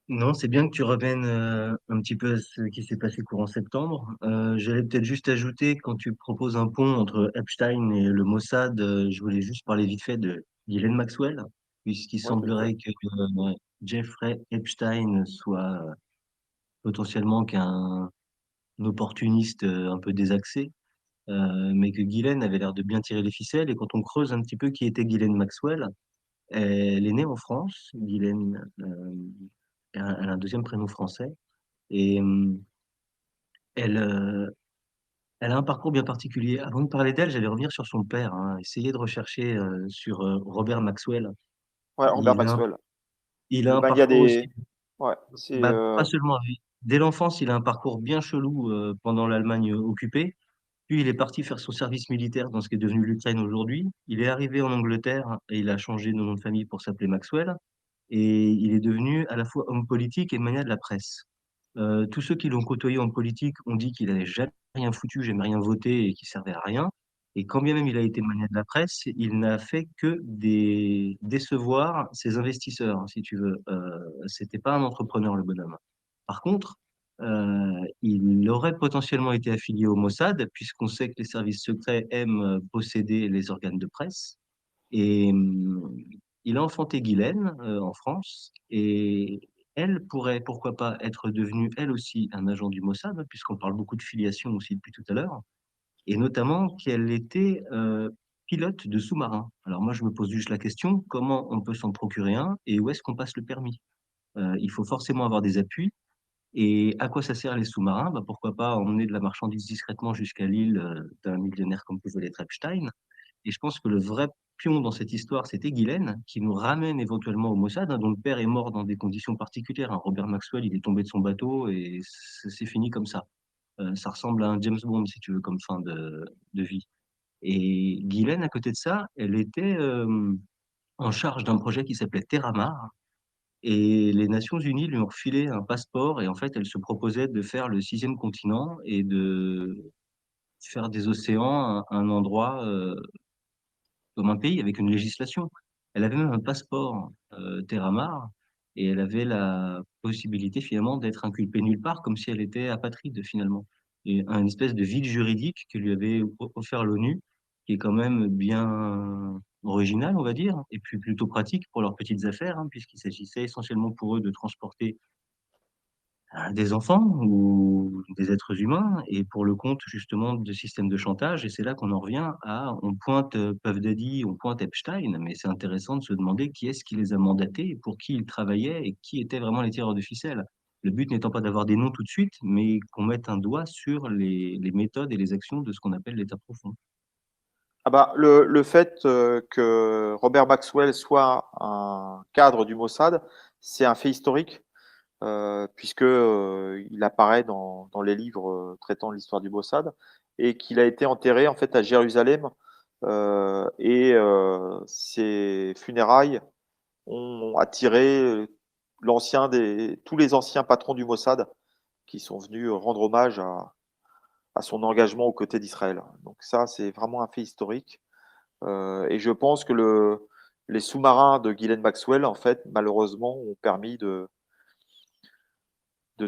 Non, c'est bien que tu reviennes un petit peu à ce qui s'est passé courant septembre. J'allais peut-être juste ajouter, quand tu proposes un pont entre Epstein et le Mossad, je voulais juste parler vite fait de Ghislaine Maxwell, puisqu'il Ouais, tout à fait. semblerait que Jeffrey Epstein soit potentiellement qu'un opportuniste un peu désaxé, mais que Ghislaine avait l'air de bien tirer les ficelles. Et quand on creuse un petit peu qui était Ghislaine Maxwell, elle est née en France. Ghislaine, elle a un deuxième prénom français. Et elle, elle a un parcours bien particulier. Avant de parler d'elle, j'allais revenir sur son père, hein, essayer de rechercher sur Robert Maxwell. Ouais, Robert Il a, Maxwell. il a un Ben, il y a parcours aussi, des. Ouais, c'est. bah, pas seulement dès l'enfance, il a un parcours bien chelou pendant l'Allemagne occupée. Puis il est parti faire son service militaire dans ce qui est devenu l'Ukraine aujourd'hui. Il est arrivé en Angleterre et il a changé de nom de famille pour s'appeler Maxwell. Et il est devenu à la fois homme politique et mania de la presse. Tous ceux qui l'ont côtoyé en politique ont dit qu'il n'avait jamais rien foutu, jamais rien voté et qu'il servait à rien. Et quand bien même il a été mania de la presse, il n'a fait que décevoir ses investisseurs, hein, si tu veux. C'était pas un entrepreneur, le bonhomme. Par contre, il aurait potentiellement été affilié au Mossad, puisqu'on sait que les services secrets aiment posséder les organes de presse. Et il a enfanté Guylaine en France, et elle pourrait, pourquoi pas, être devenue elle aussi un agent du Mossad, hein, puisqu'on parle beaucoup de filiation aussi depuis tout à l'heure, et notamment qu'elle était pilote de sous-marin. Alors moi, je me pose juste la question, comment on peut s'en procurer un et où est-ce qu'on passe le permis? Il faut forcément avoir des appuis. Et à quoi ça sert les sous-marins? Bah, pourquoi pas emmener de la marchandise discrètement jusqu'à l'île d'un millionnaire comme pouvait l'être Epstein? Et je pense que le vrai pion dans cette histoire, c'était Guylaine, qui nous ramène éventuellement au Mossad, hein, dont le père est mort dans des conditions particulières, hein. Robert Maxwell, il est tombé de son bateau et c'est fini comme ça. Ça ressemble à un James Bond, si tu veux, comme fin de vie. Et Guylaine, à côté de ça, elle était en charge d'un projet qui s'appelait Terramar. Et les Nations Unies lui ont refilé un passeport et en fait, elle se proposait de faire le sixième continent et de faire des océans un endroit comme un pays avec une législation. Elle avait même un passeport Terramar et elle avait la possibilité finalement d'être inculpée nulle part comme si elle était apatride finalement. Et une espèce de vide juridique que lui avait offert l'ONU qui est quand même bien original, on va dire, et puis plutôt pratique pour leurs petites affaires, hein, puisqu'il s'agissait essentiellement pour eux de transporter des enfants ou des êtres humains, et pour le compte justement de systèmes de chantage. Et c'est là qu'on en revient à, on pointe Puff Daddy, on pointe Epstein, mais c'est intéressant de se demander qui est-ce qui les a mandatés, et pour qui ils travaillaient, et qui étaient vraiment les tireurs de ficelle. Le but n'étant pas d'avoir des noms tout de suite, mais qu'on mette un doigt sur les méthodes et les actions de ce qu'on appelle l'État profond. Ah bah, le fait que Robert Maxwell soit un cadre du Mossad, c'est un fait historique, puisque il apparaît dans les livres traitant de l'histoire du Mossad, et qu'il a été enterré en fait à Jérusalem, et ses funérailles ont attiré tous les anciens patrons du Mossad qui sont venus rendre hommage à son engagement aux côtés d'Israël. Donc ça, c'est vraiment un fait historique. Et je pense que les sous-marins de Ghislaine Maxwell, en fait, malheureusement, ont permis de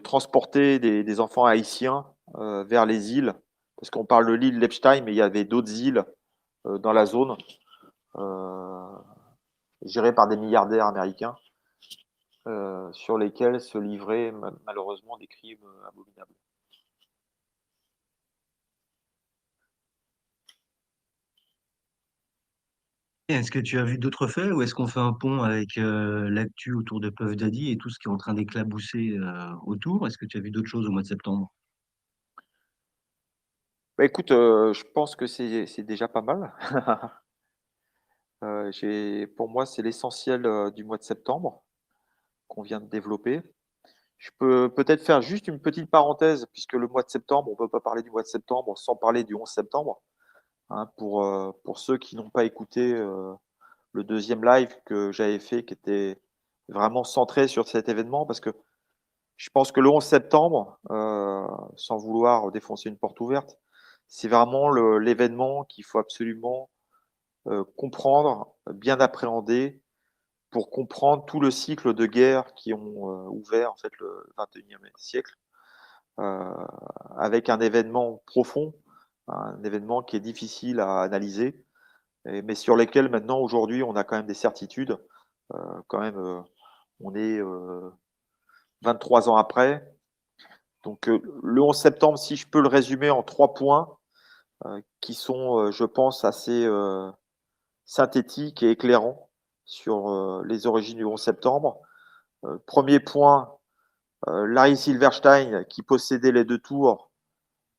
transporter des enfants haïtiens vers les îles, parce qu'on parle de l'île d'Epstein, mais il y avait d'autres îles dans la zone, gérées par des milliardaires américains, sur lesquelles se livraient malheureusement des crimes abominables. Est-ce que tu as vu d'autres faits, ou est-ce qu'on fait un pont avec l'actu autour de Puff Daddy et tout ce qui est en train d'éclabousser autour? Est-ce que tu as vu d'autres choses au mois de septembre? Bah, écoute, je pense que c'est déjà pas mal. Pour moi, c'est l'essentiel du mois de septembre qu'on vient de développer. Je peux peut-être faire juste une petite parenthèse, puisque le mois de septembre, on ne peut pas parler du mois de septembre sans parler du 11 septembre. Hein, pour ceux qui n'ont pas écouté le deuxième live que j'avais fait, qui était vraiment centré sur cet événement, parce que je pense que le 11 septembre, sans vouloir défoncer une porte ouverte, c'est vraiment l'événement qu'il faut absolument comprendre, bien appréhender, pour comprendre tout le cycle de guerre qui ont ouvert en fait le 21e siècle, euh, avec un événement profond, un événement qui est difficile à analyser, mais sur lesquels maintenant aujourd'hui on a quand même des certitudes. Quand même, on est 23 ans après. Donc le 11 septembre, si je peux le résumer en 3 points, qui sont, je pense, assez synthétiques et éclairants sur les origines du 11 septembre. Premier point, Larry Silverstein, qui possédait les 2 tours,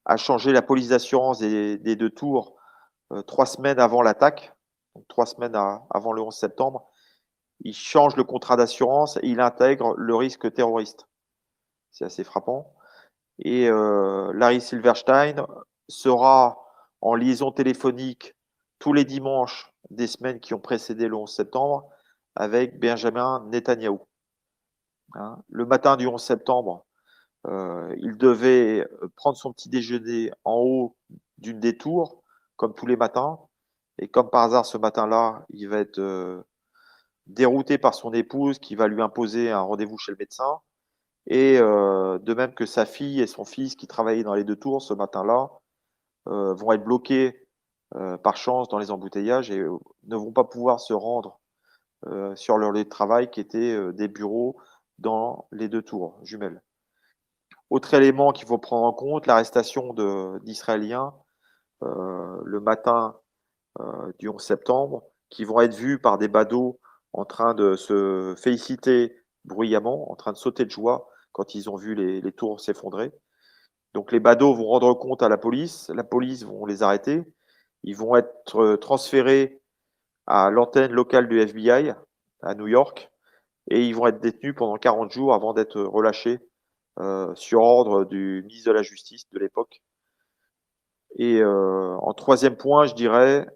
a changé la police d'assurance des 2 tours 3 semaines avant l'attaque, donc 3 semaines avant le 11 septembre. Il change le contrat d'assurance et il intègre le risque terroriste. C'est assez frappant. Et Larry Silverstein sera en liaison téléphonique tous les dimanches des semaines qui ont précédé le 11 septembre avec Benjamin Netanyahou. Hein. Le matin du 11 septembre, il devait prendre son petit déjeuner en haut d'une des tours, comme tous les matins. Et comme par hasard, ce matin-là, il va être dérouté par son épouse qui va lui imposer un rendez-vous chez le médecin. Et de même que sa fille et son fils qui travaillaient dans les 2 tours ce matin-là vont être bloqués par chance dans les embouteillages et ne vont pas pouvoir se rendre sur leur lieu de travail qui étaient des bureaux dans les 2 tours jumelles. Autre élément qu'il faut prendre en compte, l'arrestation d'Israéliens le matin du 11 septembre, qui vont être vus par des badauds en train de se féliciter bruyamment, en train de sauter de joie quand ils ont vu les tours s'effondrer. Donc les badauds vont rendre compte à la police vont les arrêter, ils vont être transférés à l'antenne locale du FBI à New York et ils vont être détenus pendant 40 jours avant d'être relâchés sur ordre du ministre de la Justice de l'époque. Et en troisième point, je dirais,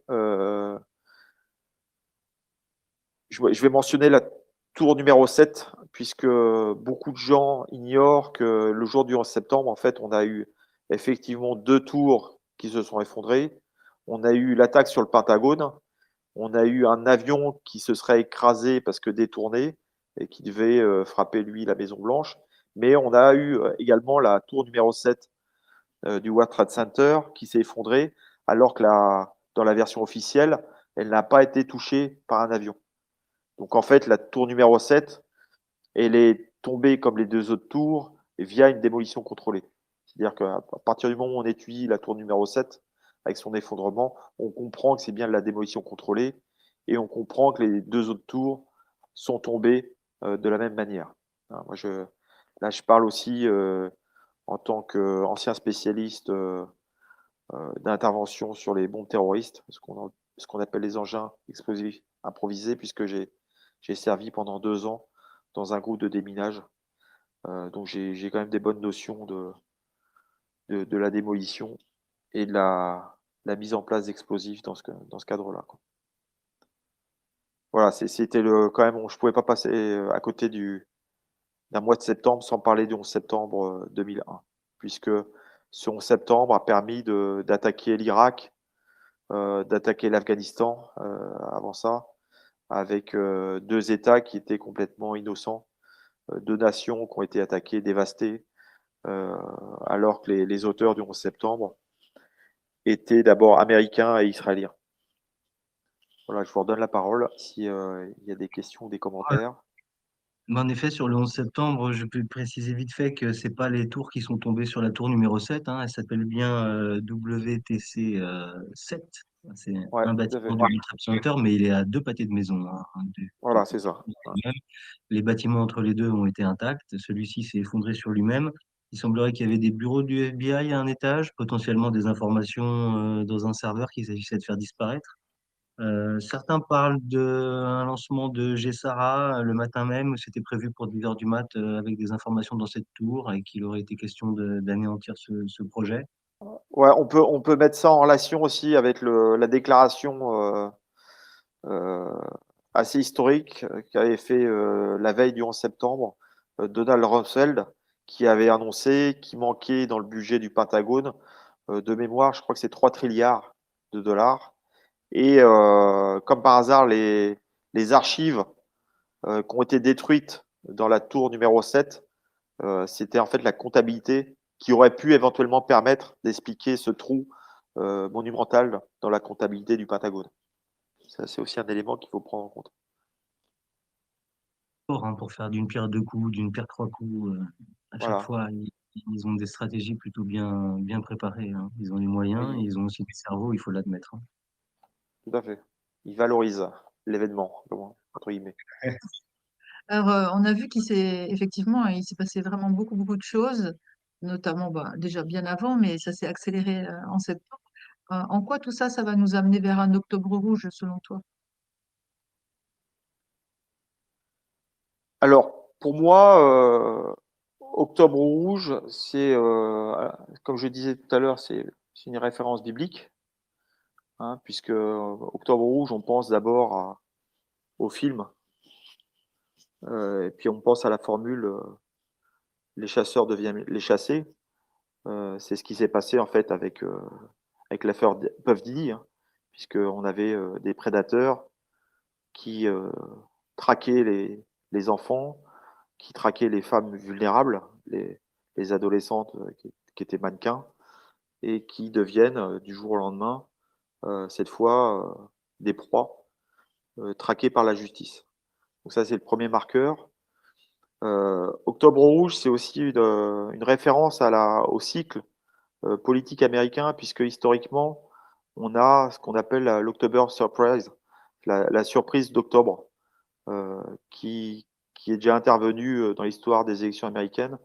je vais mentionner la tour numéro 7, puisque beaucoup de gens ignorent que le jour du 11 septembre, en fait, on a eu effectivement 2 tours qui se sont effondrées. On a eu l'attaque sur le Pentagone. On a eu un avion qui se serait écrasé parce que détourné et qui devait frapper, lui, la Maison Blanche. Mais on a eu également la tour numéro 7 du World Trade Center qui s'est effondrée, alors que dans la version officielle, elle n'a pas été touchée par un avion. Donc en fait, la tour numéro 7, elle est tombée comme les deux autres tours via une démolition contrôlée. C'est-à-dire qu'à partir du moment où on étudie la tour numéro 7 avec son effondrement, on comprend que c'est bien de la démolition contrôlée et on comprend que les deux autres tours sont tombées de la même manière. Hein, là, je parle aussi en tant qu'ancien spécialiste d'intervention sur les bombes terroristes, ce qu'on appelle les engins explosifs improvisés, puisque j'ai servi pendant 2 ans dans un groupe de déminage. Donc j'ai quand même des bonnes notions de la démolition et de la mise en place d'explosifs dans ce cadre-là, quoi. Voilà, c'était quand même, je pouvais pas passer à côté d'un mois de septembre sans parler du 11 septembre 2001, puisque ce 11 septembre a permis d'attaquer l'Irak, d'attaquer l'Afghanistan avant ça, avec 2 États qui étaient complètement innocents, 2 nations qui ont été attaquées, dévastées, alors que les auteurs du 11 septembre étaient d'abord américains et israéliens. Voilà, je vous redonne la parole s'il y a des questions ou des commentaires. Mais en effet, sur le 11 septembre, je peux préciser vite fait que c'est pas les tours qui sont tombées sur la tour numéro 7, hein, elle s'appelle bien WTC 7. C'est Ouais, un tout à bâtiment fait. du World Trade Center, mais il est à 2 pâtés de maison, hein, Voilà, c'est ça. Ouais. Les bâtiments entre les deux ont été intacts. Celui-ci s'est effondré sur lui-même. Il semblerait qu'il y avait des bureaux du FBI à un étage, potentiellement des informations dans un serveur qu'il s'agissait de faire disparaître. Certains parlent d'un lancement de GSARA le matin même, c'était prévu pour 10 heures du mat avec des informations dans cette tour et qu'il aurait été question d'anéantir ce projet. Ouais, on peut mettre ça en relation aussi avec la déclaration assez historique qu'avait fait la veille du 11 septembre Donald Rumsfeld, qui avait annoncé qu'il manquait dans le budget du Pentagone de mémoire, je crois que c'est 3 trilliards de dollars. Et comme par hasard, les archives qui ont été détruites dans la tour numéro 7, c'était en fait la comptabilité qui aurait pu éventuellement permettre d'expliquer ce trou monumental dans la comptabilité du Pentagone. Ça, c'est aussi un élément qu'il faut prendre en compte. Fort, hein, pour faire d'une pierre 2 coups, d'une pierre 3 coups, à chaque Voilà, fois, ils ont des stratégies plutôt bien préparées, hein. Ils ont les moyens, oui, ils ont aussi des cerveaux, il faut l'admettre, hein. tout à fait. Ils valorisent l'événement, entre guillemets. Alors, on a vu il s'est passé vraiment beaucoup, beaucoup de choses, notamment bah, déjà bien avant, mais ça s'est accéléré en septembre. En quoi tout ça, ça va nous amener vers un octobre rouge, selon toi? Alors, pour moi, Octobre rouge, c'est, comme je disais tout à l'heure, c'est une référence biblique, hein, puisque Octobre rouge, on pense d'abord au film, et puis on pense à la formule les chasseurs deviennent les chassés. C'est ce qui s'est passé en fait avec l'affaire Puff Diddy, hein, puisqu'on avait des prédateurs qui traquaient les enfants, qui traquaient les femmes vulnérables, les adolescentes qui étaient mannequins, et qui deviennent du jour au lendemain, cette fois, des proies traquées par la justice. Donc ça, c'est le premier marqueur. Octobre rouge, c'est aussi une référence au cycle politique américain, puisque historiquement, on a ce qu'on appelle l'October Surprise, la surprise d'octobre, euh, qui, qui est déjà intervenue dans l'histoire des élections américaines,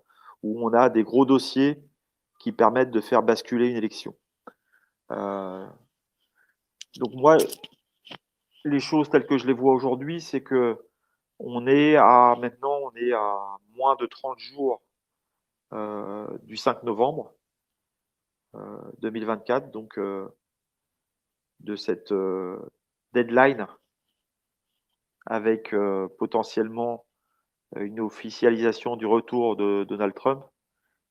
où on a des gros dossiers qui permettent de faire basculer une élection. Donc moi, les choses telles que je les vois aujourd'hui, c'est que on est à moins de 30 jours du 5 novembre 2024, donc de cette deadline avec potentiellement une officialisation du retour de Donald Trump,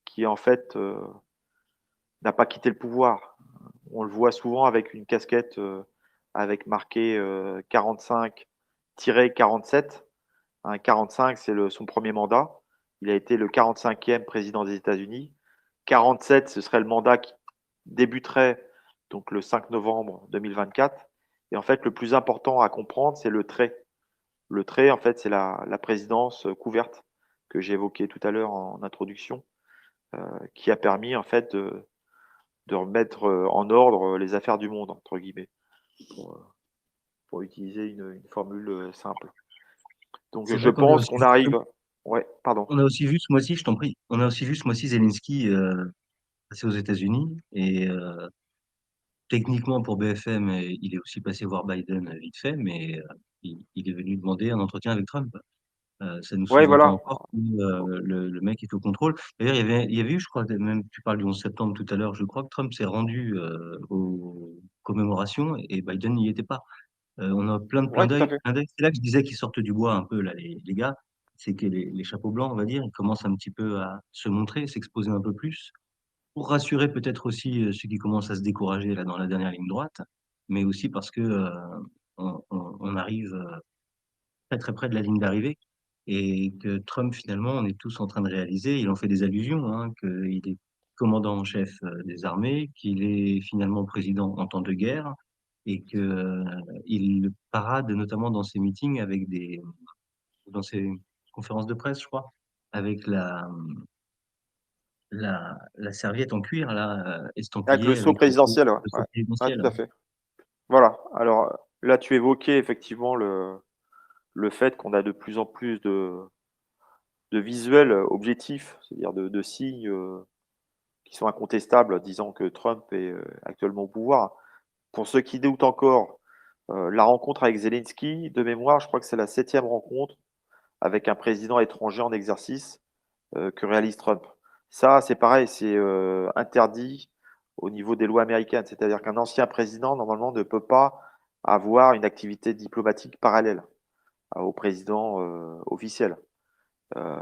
qui en fait n'a pas quitté le pouvoir. On le voit souvent avec une casquette avec marqué 45-47. 45, c'est son premier mandat. Il a été le 45e président des États-Unis. 47, ce serait le mandat qui débuterait donc le 5 novembre 2024. Et en fait, le plus important à comprendre, c'est le trait. Le trait, en fait, c'est la présidence couverte que j'ai évoquée tout à l'heure en introduction, qui a permis, en fait, de remettre en ordre les affaires du monde, entre guillemets, pour utiliser une formule simple. Donc, C'est je vrai qu'on a pense aussi qu'on vu, arrive. Ouais, pardon. on a aussi vu ce mois-ci, je t'en prie, on a aussi vu ce mois-ci Zelensky passer aux États-Unis et techniquement pour BFM, il est aussi passé voir Biden vite fait, mais il est venu demander un entretien avec Trump. Ça nous Ouais, sous-entend voilà. encore que le mec est au contrôle. D'ailleurs, il y avait eu, je crois, même tu parles du 11 septembre tout à l'heure, je crois que Trump s'est rendu aux commémorations et Biden n'y était pas. On a plein de Ouais, tout à fait. clins d'œil. C'est là que je disais qu'ils sortent du bois un peu, là, les gars. C'est que les chapeaux blancs, on va dire, ils commencent un petit peu à se montrer, s'exposer un peu plus, pour rassurer peut-être aussi ceux qui commencent à se décourager là dans la dernière ligne droite, mais aussi parce que on arrive très très près de la ligne d'arrivée et que Trump finalement on est tous en train de réaliser, il en fait des allusions, hein, qu'il est commandant en chef des armées, qu'il est finalement président en temps de guerre et que il parade notamment dans ses meetings avec dans ses conférences de presse, je crois, avec la serviette en cuir là, Avec le estampillée saut avec présidentiel, ouais. le Ouais. sceau Ouais, présidentiel. tout à fait. Voilà. Alors là, tu évoquais effectivement le fait qu'on a de plus en plus de visuels objectifs, c'est-à-dire de signes qui sont incontestables, disant que Trump est actuellement au pouvoir. Pour ceux qui doutent encore, la rencontre avec Zelensky, de mémoire, je crois que c'est la 7e rencontre avec un président étranger en exercice que réalise Trump. Ça, c'est pareil, c'est interdit au niveau des lois américaines. C'est-à-dire qu'un ancien président, normalement, ne peut pas avoir une activité diplomatique parallèle au président officiel. Euh,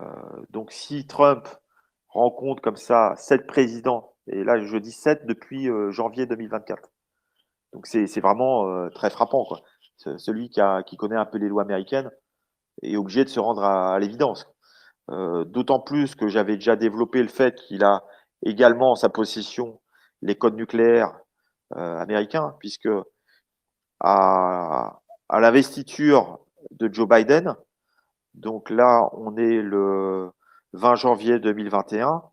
donc, si Trump rencontre comme ça 7 présidents, et là, je dis 7 depuis janvier 2024, donc c'est vraiment très frappant, quoi. Celui qui connaît un peu les lois américaines est obligé de se rendre à l'évidence. D'autant plus que j'avais déjà développé le fait qu'il a également en sa possession les codes nucléaires américains, puisque à, à l'investiture de Joe Biden, donc là on est le 20 janvier 2021,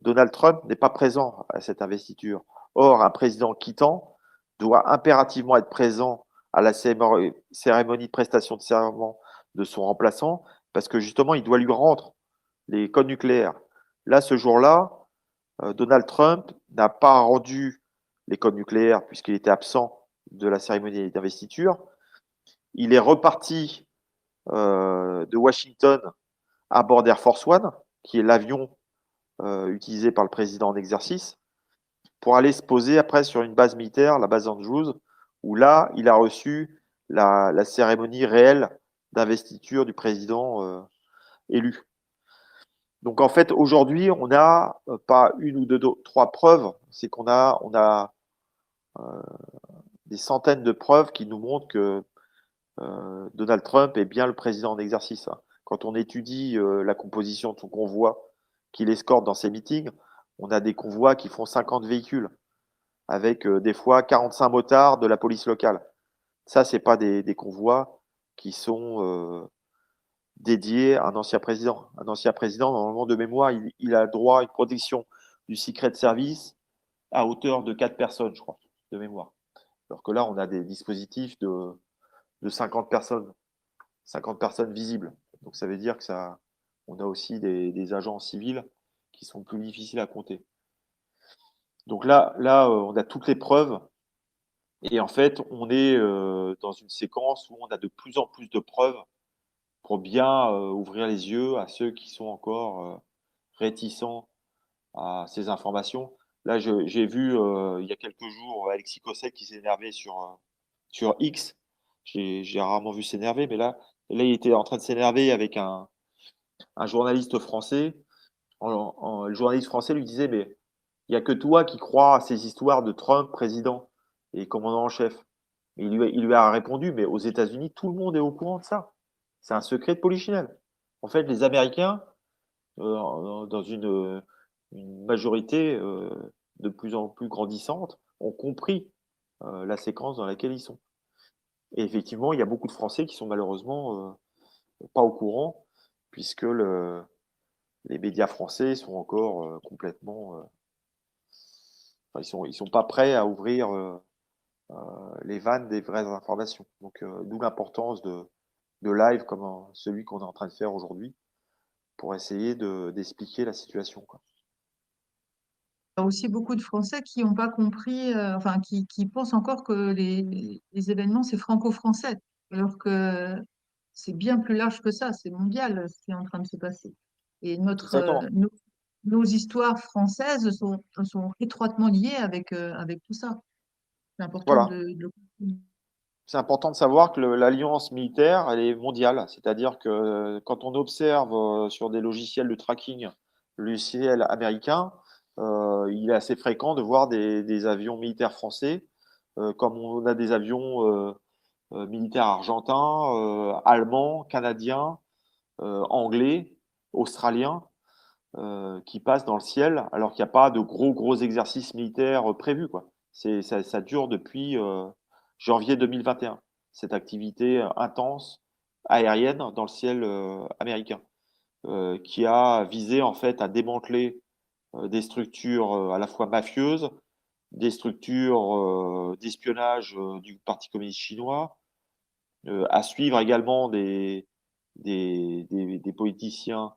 Donald Trump n'est pas présent à cette investiture. Or, un président quittant doit impérativement être présent à la cérémonie de prestation de serment de son remplaçant, parce que justement, il doit lui rendre les codes nucléaires. Là, ce jour-là, Donald Trump n'a pas rendu les codes nucléaires puisqu'il était absent de la cérémonie d'investiture. Il est reparti de Washington à bord d'Air Force One, qui est l'avion utilisé par le président en exercice, pour aller se poser après sur une base militaire, la base Andrews, où là, il a reçu la cérémonie réelle d'investiture du président élu. Donc en fait, aujourd'hui, on n'a pas une ou deux, trois preuves, c'est qu'on a des centaines de preuves qui nous montrent que Donald Trump est bien le président en exercice. Quand on étudie la composition de son convoi qu'il escorte dans ses meetings, on a des convois qui font 50 véhicules, avec des fois 45 motards de la police locale. Ça, c'est pas des convois qui sont dédiés à un ancien président. Un ancien président, normalement, de mémoire, il a droit à une protection du Secret Service à hauteur de 4 personnes, je crois, de mémoire. Alors que là, on a des dispositifs de 50 personnes visibles. Donc ça veut dire que ça, on a aussi des agents civils qui sont plus difficiles à compter. Donc là, on a toutes les preuves. Et en fait, on est dans une séquence où on a de plus en plus de preuves pour bien ouvrir les yeux à ceux qui sont encore réticents à ces informations. Là, j'ai vu il y a quelques jours Alexis Cosset qui s'est énervé sur X. J'ai rarement vu s'énerver, mais là, il était en train de s'énerver avec un journaliste français. Le journaliste français lui disait, mais il n'y a que toi qui crois à ces histoires de Trump, président et commandant en chef. Et il lui a répondu, mais aux États-Unis, tout le monde est au courant de ça. C'est un secret de polichinelle. En fait, les Américains, dans une majorité de plus en plus grandissante, ont compris la séquence dans laquelle ils sont. Et effectivement, il y a beaucoup de Français qui sont malheureusement pas au courant, puisque les médias français sont encore complètement. Ils sont pas prêts à ouvrir les vannes des vraies informations. Donc, d'où l'importance de live comme celui qu'on est en train de faire aujourd'hui pour essayer d'expliquer la situation, quoi. Il y a aussi beaucoup de Français qui n'ont pas compris, enfin, qui pensent encore que les événements, c'est franco-français, alors que c'est bien plus large que ça, c'est mondial ce qui est en train de se passer. Et Exactement. nos histoires françaises sont étroitement liées avec tout ça. C'est important Voilà. de le comprendre. C'est important de savoir que l'alliance militaire, elle est mondiale. C'est-à-dire que quand on observe sur des logiciels de tracking le ciel américain, il est assez fréquent de voir des avions militaires français, comme on a des avions militaires argentins, allemands, canadiens, anglais, australiens, qui passent dans le ciel, alors qu'il n'y a pas de gros exercices militaires prévus, quoi. Ça dure depuis janvier 2021, cette activité intense aérienne dans le ciel américain, qui a visé en fait à démanteler des structures à la fois mafieuses, des structures d'espionnage du Parti communiste chinois, à suivre également des politiciens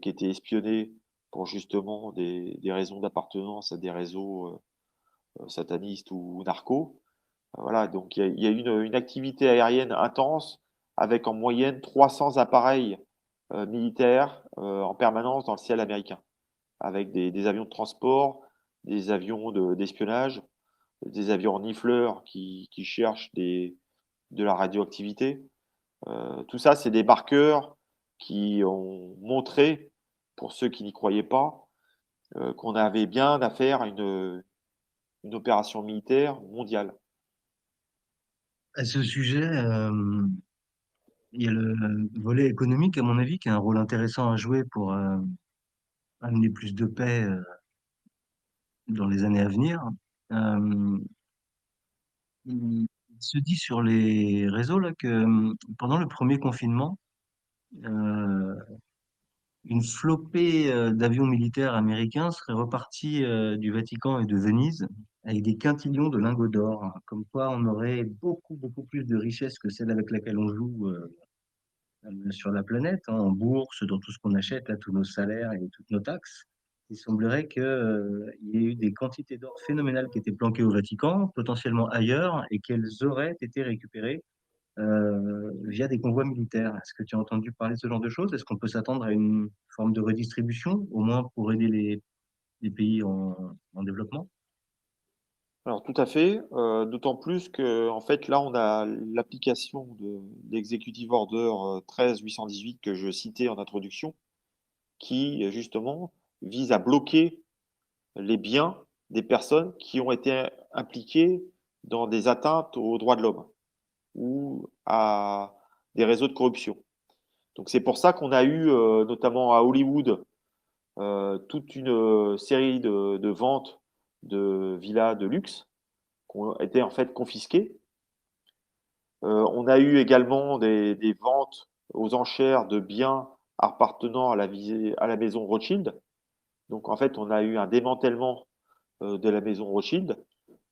qui étaient espionnés pour justement des raisons d'appartenance à des réseaux satanistes ou narcos. Voilà, donc il y a une activité aérienne intense avec en moyenne 300 appareils militaires en permanence dans le ciel américain, avec des avions de transport, des avions d'espionnage, des avions renifleurs qui cherchent de la radioactivité. Tout ça, c'est des marqueurs qui ont montré, pour ceux qui n'y croyaient pas, qu'on avait bien affaire à une opération militaire mondiale. À ce sujet, il y a le volet économique, à mon avis, qui a un rôle intéressant à jouer pour amener plus de paix dans les années à venir. Euh, il se dit sur les réseaux là, que pendant le premier confinement, euh, une flopée d'avions militaires américains serait repartie du Vatican et de Venise avec des quintillions de lingots d'or, comme quoi on aurait beaucoup plus de richesses que celle avec laquelle on joue sur la planète, hein, en bourse, dans tout ce qu'on achète, là, tous nos salaires et toutes nos taxes. Il semblerait qu'il y ait eu des quantités d'or phénoménales qui étaient planquées au Vatican, potentiellement ailleurs, et qu'elles auraient été récupérées via des convois militaires. Est-ce que tu as entendu parler de ce genre de choses? Est-ce qu'on peut s'attendre à une forme de redistribution, au moins pour aider les pays en développement? Alors tout à fait, d'autant plus que en fait là on a l'application de l'Executive Order 13-818 que je citais en introduction, qui justement vise à bloquer les biens des personnes qui ont été impliquées dans des atteintes aux droits de l'homme ou à des réseaux de corruption. Donc c'est pour ça qu'on a eu notamment à Hollywood toute une série de ventes de villas de luxe qui ont été en fait confisquées. On a eu également des ventes aux enchères de biens appartenant à la maison Rothschild. Donc en fait, on a eu un démantèlement de la maison Rothschild,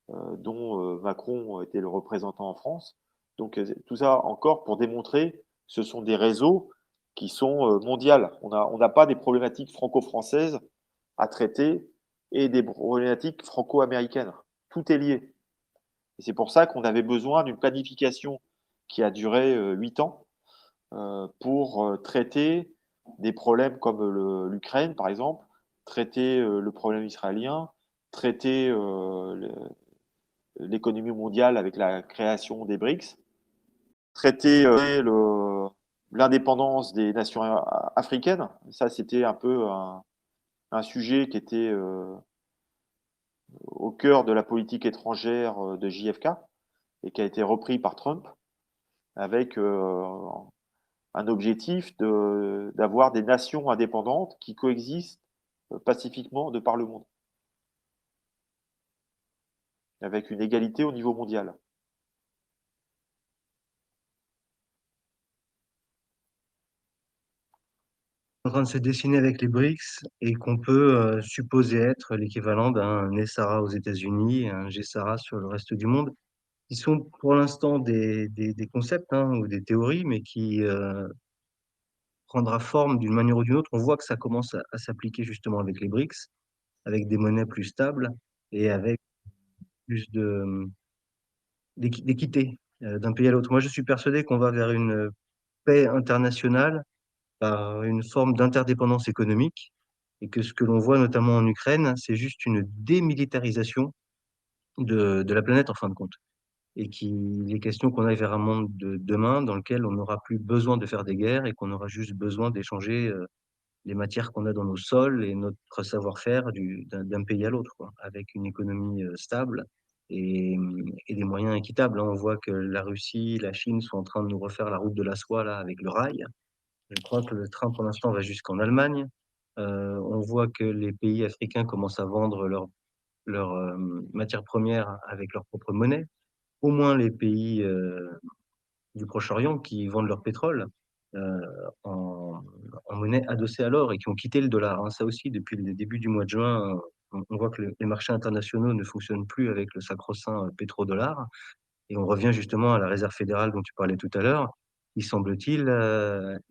dont Macron était le représentant en France. Donc tout ça encore pour démontrer que ce sont des réseaux qui sont mondiaux. On n'a pas des problématiques franco-françaises à traiter et des problématiques franco-américaines. Tout est lié. Et c'est pour ça qu'on avait besoin d'une planification qui a duré 8 ans pour traiter des problèmes comme l'Ukraine, par exemple, traiter le problème israélien, traiter l'économie mondiale avec la création des BRICS, traiter l'indépendance des nations africaines. Ça, c'était un peu un sujet qui était au cœur de la politique étrangère de JFK et qui a été repris par Trump avec un objectif d'avoir des nations indépendantes qui coexistent pacifiquement de par le monde. avec une égalité au niveau mondial. En train de se dessiner avec les BRICS et qu'on peut supposer être l'équivalent d'un NESARA aux États-Unis et un GSARA sur le reste du monde, qui sont pour l'instant des concepts ou des théories, mais qui prendra forme d'une manière ou d'une autre. On voit que ça commence à s'appliquer justement avec les BRICS, avec des monnaies plus stables et avec plus d'équité d'un pays à l'autre. Moi, je suis persuadé qu'on va vers une paix internationale par une forme d'interdépendance économique et que ce que l'on voit notamment en Ukraine, c'est juste une démilitarisation de la planète en fin de compte. Et qu'il est question qu'on aille vers un monde de demain dans lequel on n'aura plus besoin de faire des guerres et qu'on aura juste besoin d'échanger les matières qu'on a dans nos sols et notre savoir-faire d'un pays à l'autre, quoi, avec une économie stable et des moyens équitables. On voit que la Russie, la Chine sont en train de nous refaire la route de la soie là, avec le rail. Je crois que le train, pour l'instant, va jusqu'en Allemagne. On voit que les pays africains commencent à vendre leurs matières premières avec leur propre monnaie. Au moins les pays du Proche-Orient qui vendent leur pétrole euh, en monnaie adossée à l'or et qui ont quitté le dollar. Ça aussi, depuis le début du mois de juin, on voit que les marchés internationaux ne fonctionnent plus avec le sacro-saint pétrodollar. Et on revient justement à la réserve fédérale dont tu parlais tout à l'heure, qui semble-t-il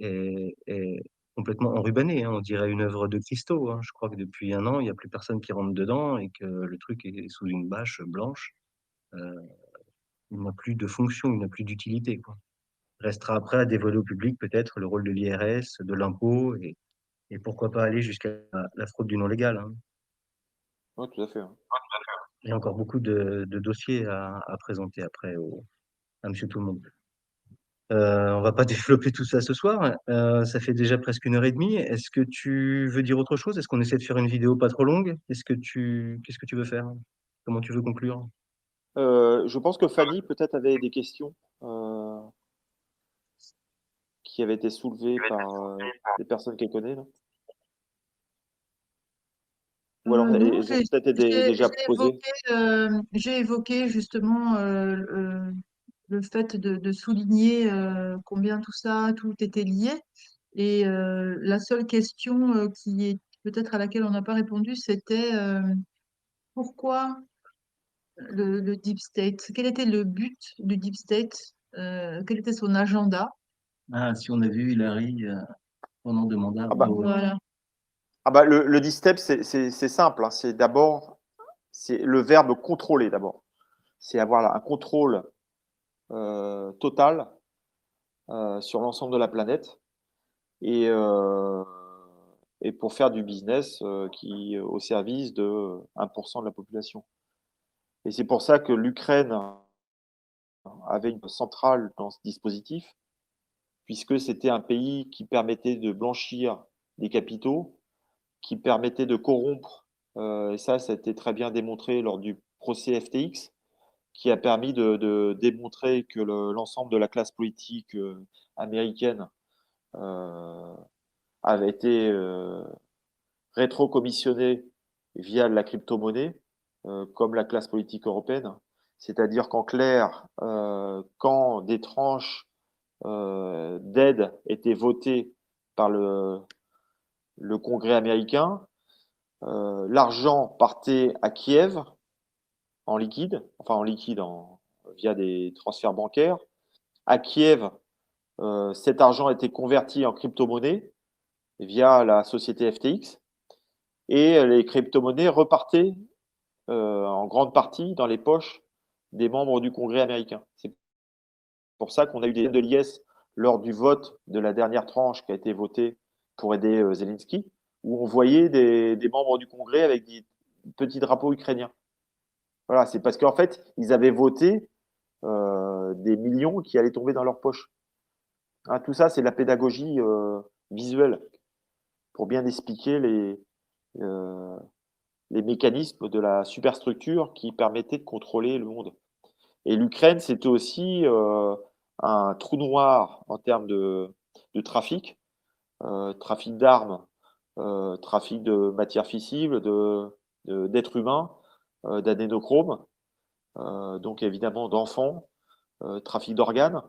est complètement enrubanné. On dirait une œuvre de Christo. Je crois que depuis un an, il n'y a plus personne qui rentre dedans et que le truc est sous une bâche blanche. Euh, il n'a plus de fonction, il n'a plus d'utilité, quoi. Restera après à dévoiler au public peut-être le rôle de l'IRS, de l'impôt et pourquoi pas aller jusqu'à la fraude du non légal. Oui, tout à fait. Il y a encore beaucoup de dossiers à présenter après à Monsieur Tout-le-Monde. On va pas développer tout ça ce soir. Ça fait déjà presque 1 heure et demie. Est-ce que tu veux dire autre chose? Est-ce qu'on essaie de faire une vidéo pas trop longue? Qu'est-ce que tu veux faire? Comment tu veux conclure? Je pense que Fanny peut-être avait des questions qui avaient été soulevées par des personnes qu'elle connaît, là. Ou alors Non, elles ont peut-être été déjà posées. j'ai évoqué justement le fait de souligner combien tout était lié. Et la seule question qui est peut-être à laquelle on n'a pas répondu, c'était pourquoi le Deep State? Quel était le but du Deep State? Quel était son agenda? Ah, si on a vu Hillary pendant 2 mandats. Ah bah, Voilà. le DISTEP, c'est simple. C'est d'abord, c'est le verbe contrôler d'abord. C'est avoir un contrôle total sur l'ensemble de la planète et, et pour faire du business qui au service de 1% de la population. Et c'est pour ça que l'Ukraine avait une centrale dans ce dispositif, puisque c'était un pays qui permettait de blanchir des capitaux, qui permettait de corrompre, et ça a été très bien démontré lors du procès FTX, qui a permis de démontrer que l'ensemble de la classe politique américaine avait été rétrocommissionnée via la crypto-monnaie, comme la classe politique européenne. C'est-à-dire qu'en clair, quand des tranches d'aide étaient votées par le Congrès américain, l'argent partait à Kiev en liquide, via des transferts bancaires. À Kiev, cet argent était converti en crypto-monnaie via la société FTX et les crypto-monnaies repartaient en grande partie dans les poches des membres du Congrès américain. C'est pour ça qu'on a eu des de liesse lors du vote de la dernière tranche qui a été votée pour aider Zelensky, où on voyait des membres du Congrès avec des petits drapeaux ukrainiens. Voilà, c'est parce qu'en fait, ils avaient voté des millions qui allaient tomber dans leur poche. Tout ça, c'est de la pédagogie visuelle pour bien expliquer les mécanismes de la superstructure qui permettaient de contrôler le monde. Et l'Ukraine, c'était aussi un trou noir en termes de trafic, trafic d'armes, trafic de matières fissibles, d'êtres humains, d'adénochromes. donc évidemment d'enfants, trafic d'organes,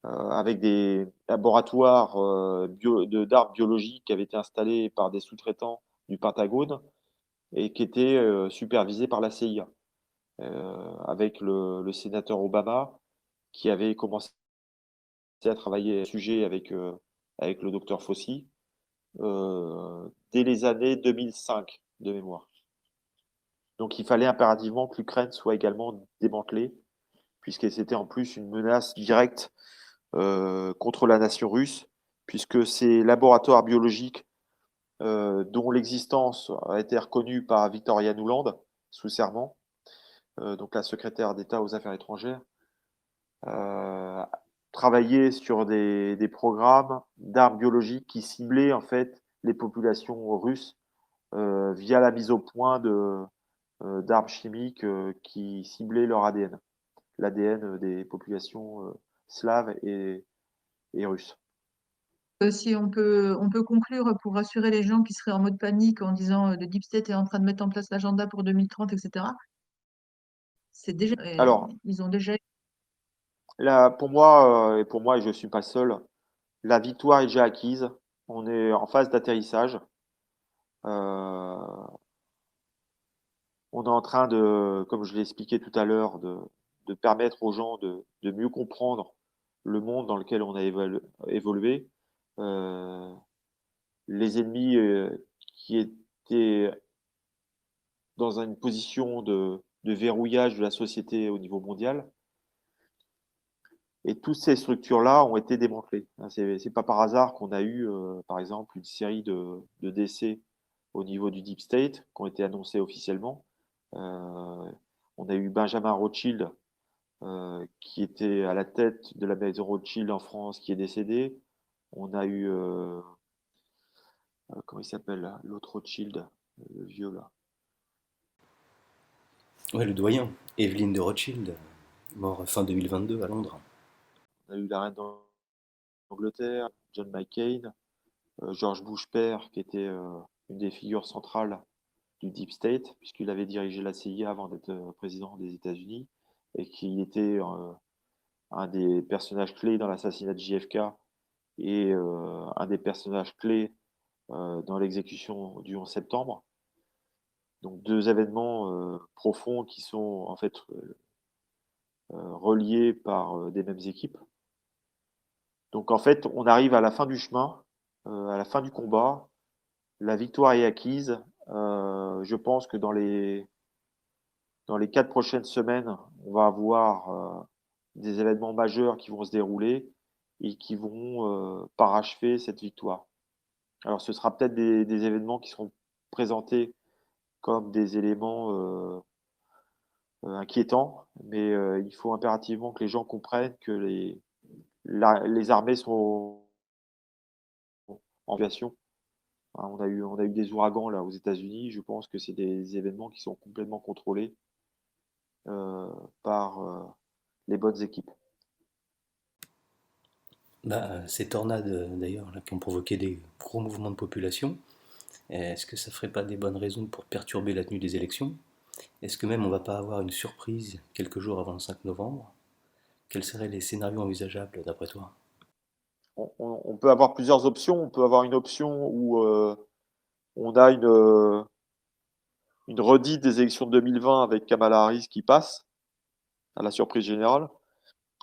avec des laboratoires d'armes biologiques qui avaient été installés par des sous-traitants du Pentagone et qui étaient supervisés par la CIA, avec le sénateur Obama qui avait commencé à travailler à ce sujet avec le docteur Fauci dès les années 2005 de mémoire. Donc il fallait impérativement que l'Ukraine soit également démantelée, puisque c'était en plus une menace directe contre la nation russe, puisque ces laboratoires biologiques dont l'existence a été reconnue par Victoria Nuland sous serment, donc la secrétaire d'État aux Affaires étrangères, travaillaient sur des programmes d'armes biologiques qui ciblaient en fait les populations russes via la mise au point d'armes chimiques qui ciblaient leur ADN, l'ADN des populations slaves et russes. Si on peut conclure pour rassurer les gens qui seraient en mode panique en disant le Deep State est en train de mettre en place l'agenda pour 2030, etc. C'est déjà, Alors, ils ont déjà. là, pour moi, et je ne suis pas le seul, la victoire est déjà acquise. On est en phase d'atterrissage. Euh, on est en train de, comme je l'ai expliqué tout à l'heure, de permettre aux gens de mieux comprendre le monde dans lequel on a évolué. Les ennemis qui étaient dans une position de verrouillage de la société au niveau mondial. Et toutes ces structures-là ont été démantelées. C'est pas par hasard qu'on a eu, par exemple, une série de décès au niveau du Deep State qui ont été annoncés officiellement. On a eu Benjamin Rothschild, qui était à la tête de la maison Rothschild en France, qui est décédé. On a eu, comment il s'appelle, là, l'autre Rothschild, le vieux là. Ouais, le doyen, Evelyne de Rothschild, mort fin 2022 à Londres. On a eu la reine d'Angleterre, John McCain, George Bush père, qui était une des figures centrales du Deep State, puisqu'il avait dirigé la CIA avant d'être président des États-Unis, et qui était un des personnages clés dans l'assassinat de JFK et un des personnages clés dans l'exécution du 11 septembre. Donc deux événements profonds qui sont en fait reliés par des mêmes équipes. Donc en fait, on arrive à la fin du chemin, à la fin du combat. La victoire est acquise. Je pense que dans les 4 prochaines semaines, on va avoir des événements majeurs qui vont se dérouler et qui vont parachever cette victoire. Alors ce sera peut-être des événements qui seront présentés comme des éléments inquiétants, mais il faut impérativement que les gens comprennent que les armées sont en situation. On a eu des ouragans là aux États-Unis. Je pense que c'est des événements qui sont complètement contrôlés par les bonnes équipes. Ces tornades d'ailleurs là, qui ont provoqué des gros mouvements de population, est-ce que ça ferait pas des bonnes raisons pour perturber la tenue des élections? Est-ce que même on va pas avoir une surprise quelques jours avant le 5 novembre? Quels seraient les scénarios envisageables d'après toi? On peut avoir plusieurs options. On peut avoir une option où on a une redite des élections de 2020 avec Kamala Harris qui passe, à la surprise générale,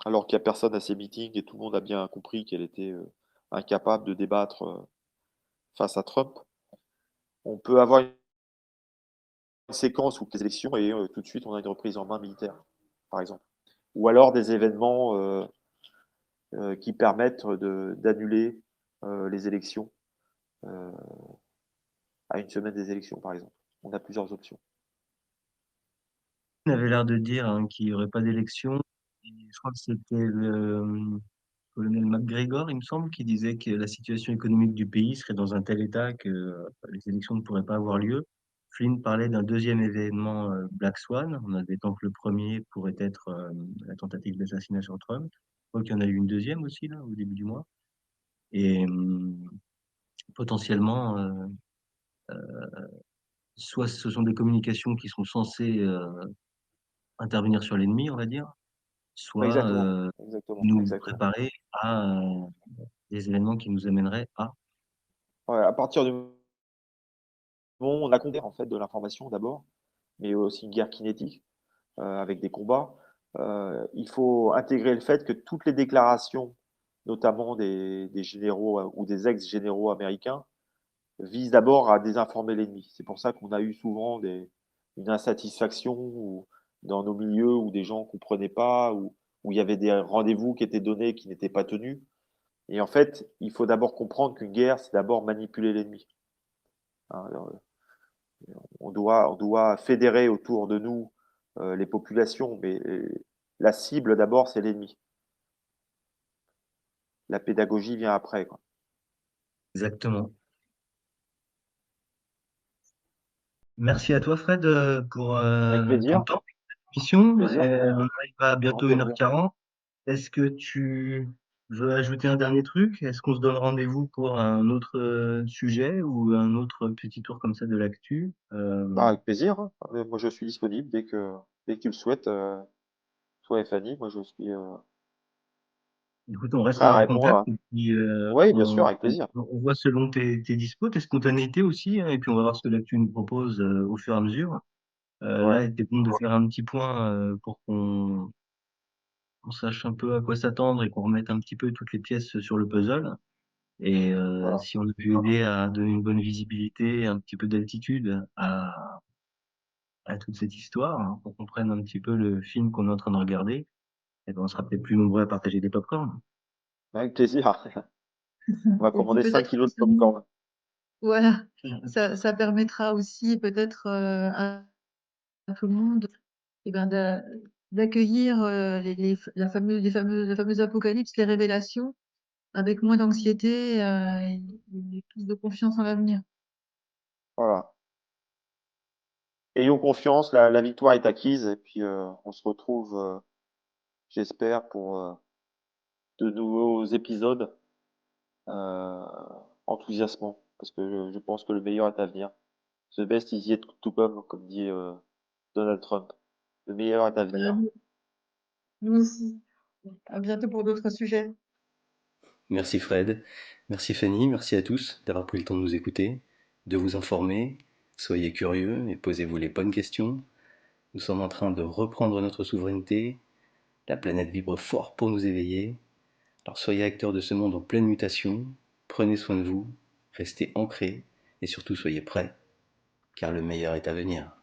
alors qu'il n'y a personne à ces meetings et tout le monde a bien compris qu'elle était incapable de débattre face à Trump. On peut avoir une séquence où les élections et tout de suite on a une reprise en main militaire, par exemple. Ou alors des événements qui permettent d'annuler les élections à une semaine des élections, par exemple. On a plusieurs options. Il avait l'air de dire qu'il n'y aurait pas d'élection. Et je crois que c'était le colonel McGregor, il me semble, qui disait que la situation économique du pays serait dans un tel état que les élections ne pourraient pas avoir lieu. Flynn parlait d'un deuxième événement Black Swan, en admettant que le premier pourrait être la tentative d'assassinat sur Trump. Je crois qu'il y en a eu une deuxième aussi, là, au début du mois. Et potentiellement, soit ce sont des communications qui sont censées intervenir sur l'ennemi, on va dire, soit Exactement, nous exactement. préparer à des événements qui nous amèneraient à. Ouais, à partir du moment où on a compris en fait de l'information d'abord, mais aussi une guerre kinétique avec des combats, il faut intégrer le fait que toutes les déclarations, notamment des généraux ou des ex-généraux américains, visent d'abord à désinformer l'ennemi. C'est pour ça qu'on a eu souvent une insatisfaction dans nos milieux où des gens ne comprenaient pas, où il y avait des rendez-vous qui étaient donnés qui n'étaient pas tenus. Et en fait, il faut d'abord comprendre qu'une guerre, c'est d'abord manipuler l'ennemi. Hein, on doit fédérer autour de nous les populations, mais la cible d'abord, c'est l'ennemi. La pédagogie vient après, quoi. Exactement. Merci à toi, Fred, pour Avec ton plaisir. temps, mission. Plaisir. On arrive à Grand bientôt plaisir. 1h40. Est-ce que tu veux ajouter un dernier truc? Est-ce qu'on se donne rendez-vous pour un autre sujet ou un autre petit tour comme ça de l'actu? Bah, avec plaisir, hein. Moi, je suis disponible dès que tu le souhaites, toi et Fanny. Moi, je suis Écoute, on prêt à restera en contact répondre. et puis Oui, bien sûr, avec plaisir. on voit selon tes dispos, tes spontanéités aussi, hein, et puis on va voir ce que l'actu nous propose au fur et à mesure. Ouais, Là, il était bon de faire un petit point pour qu'on sache un peu à quoi s'attendre et qu'on remette un petit peu toutes les pièces sur le puzzle. Et voilà. si on a pu aider à donner une bonne visibilité, un petit peu d'altitude à toute cette histoire, hein, pour qu'on comprenne un petit peu le film qu'on est en train de regarder, et ben on sera peut-être plus nombreux à partager des pop-corn. Avec plaisir. On va Et puis commander 5 peut-être kilos de justement, popcorn. voilà, ça permettra aussi peut-être à tout le monde eh ben, d'accueillir les fameuses apocalypses, les révélations, avec moins d'anxiété et plus de confiance en l'avenir. Voilà. Ayons confiance, la victoire est acquise et puis on se retrouve, j'espère, pour de nouveaux épisodes euh, enthousiasmants parce que je pense que le meilleur est à venir. The best is yet to come, comme dit Donald Trump. Le meilleur est à Voilà, venir. nous aussi. À bientôt pour d'autres sujets. Merci Fred, merci Fanny, merci à tous d'avoir pris le temps de nous écouter, de vous informer. Soyez curieux et posez-vous les bonnes questions. Nous sommes en train de reprendre notre souveraineté. La planète vibre fort pour nous éveiller. Alors soyez acteurs de ce monde en pleine mutation. Prenez soin de vous, restez ancrés et surtout soyez prêts, car le meilleur est à venir.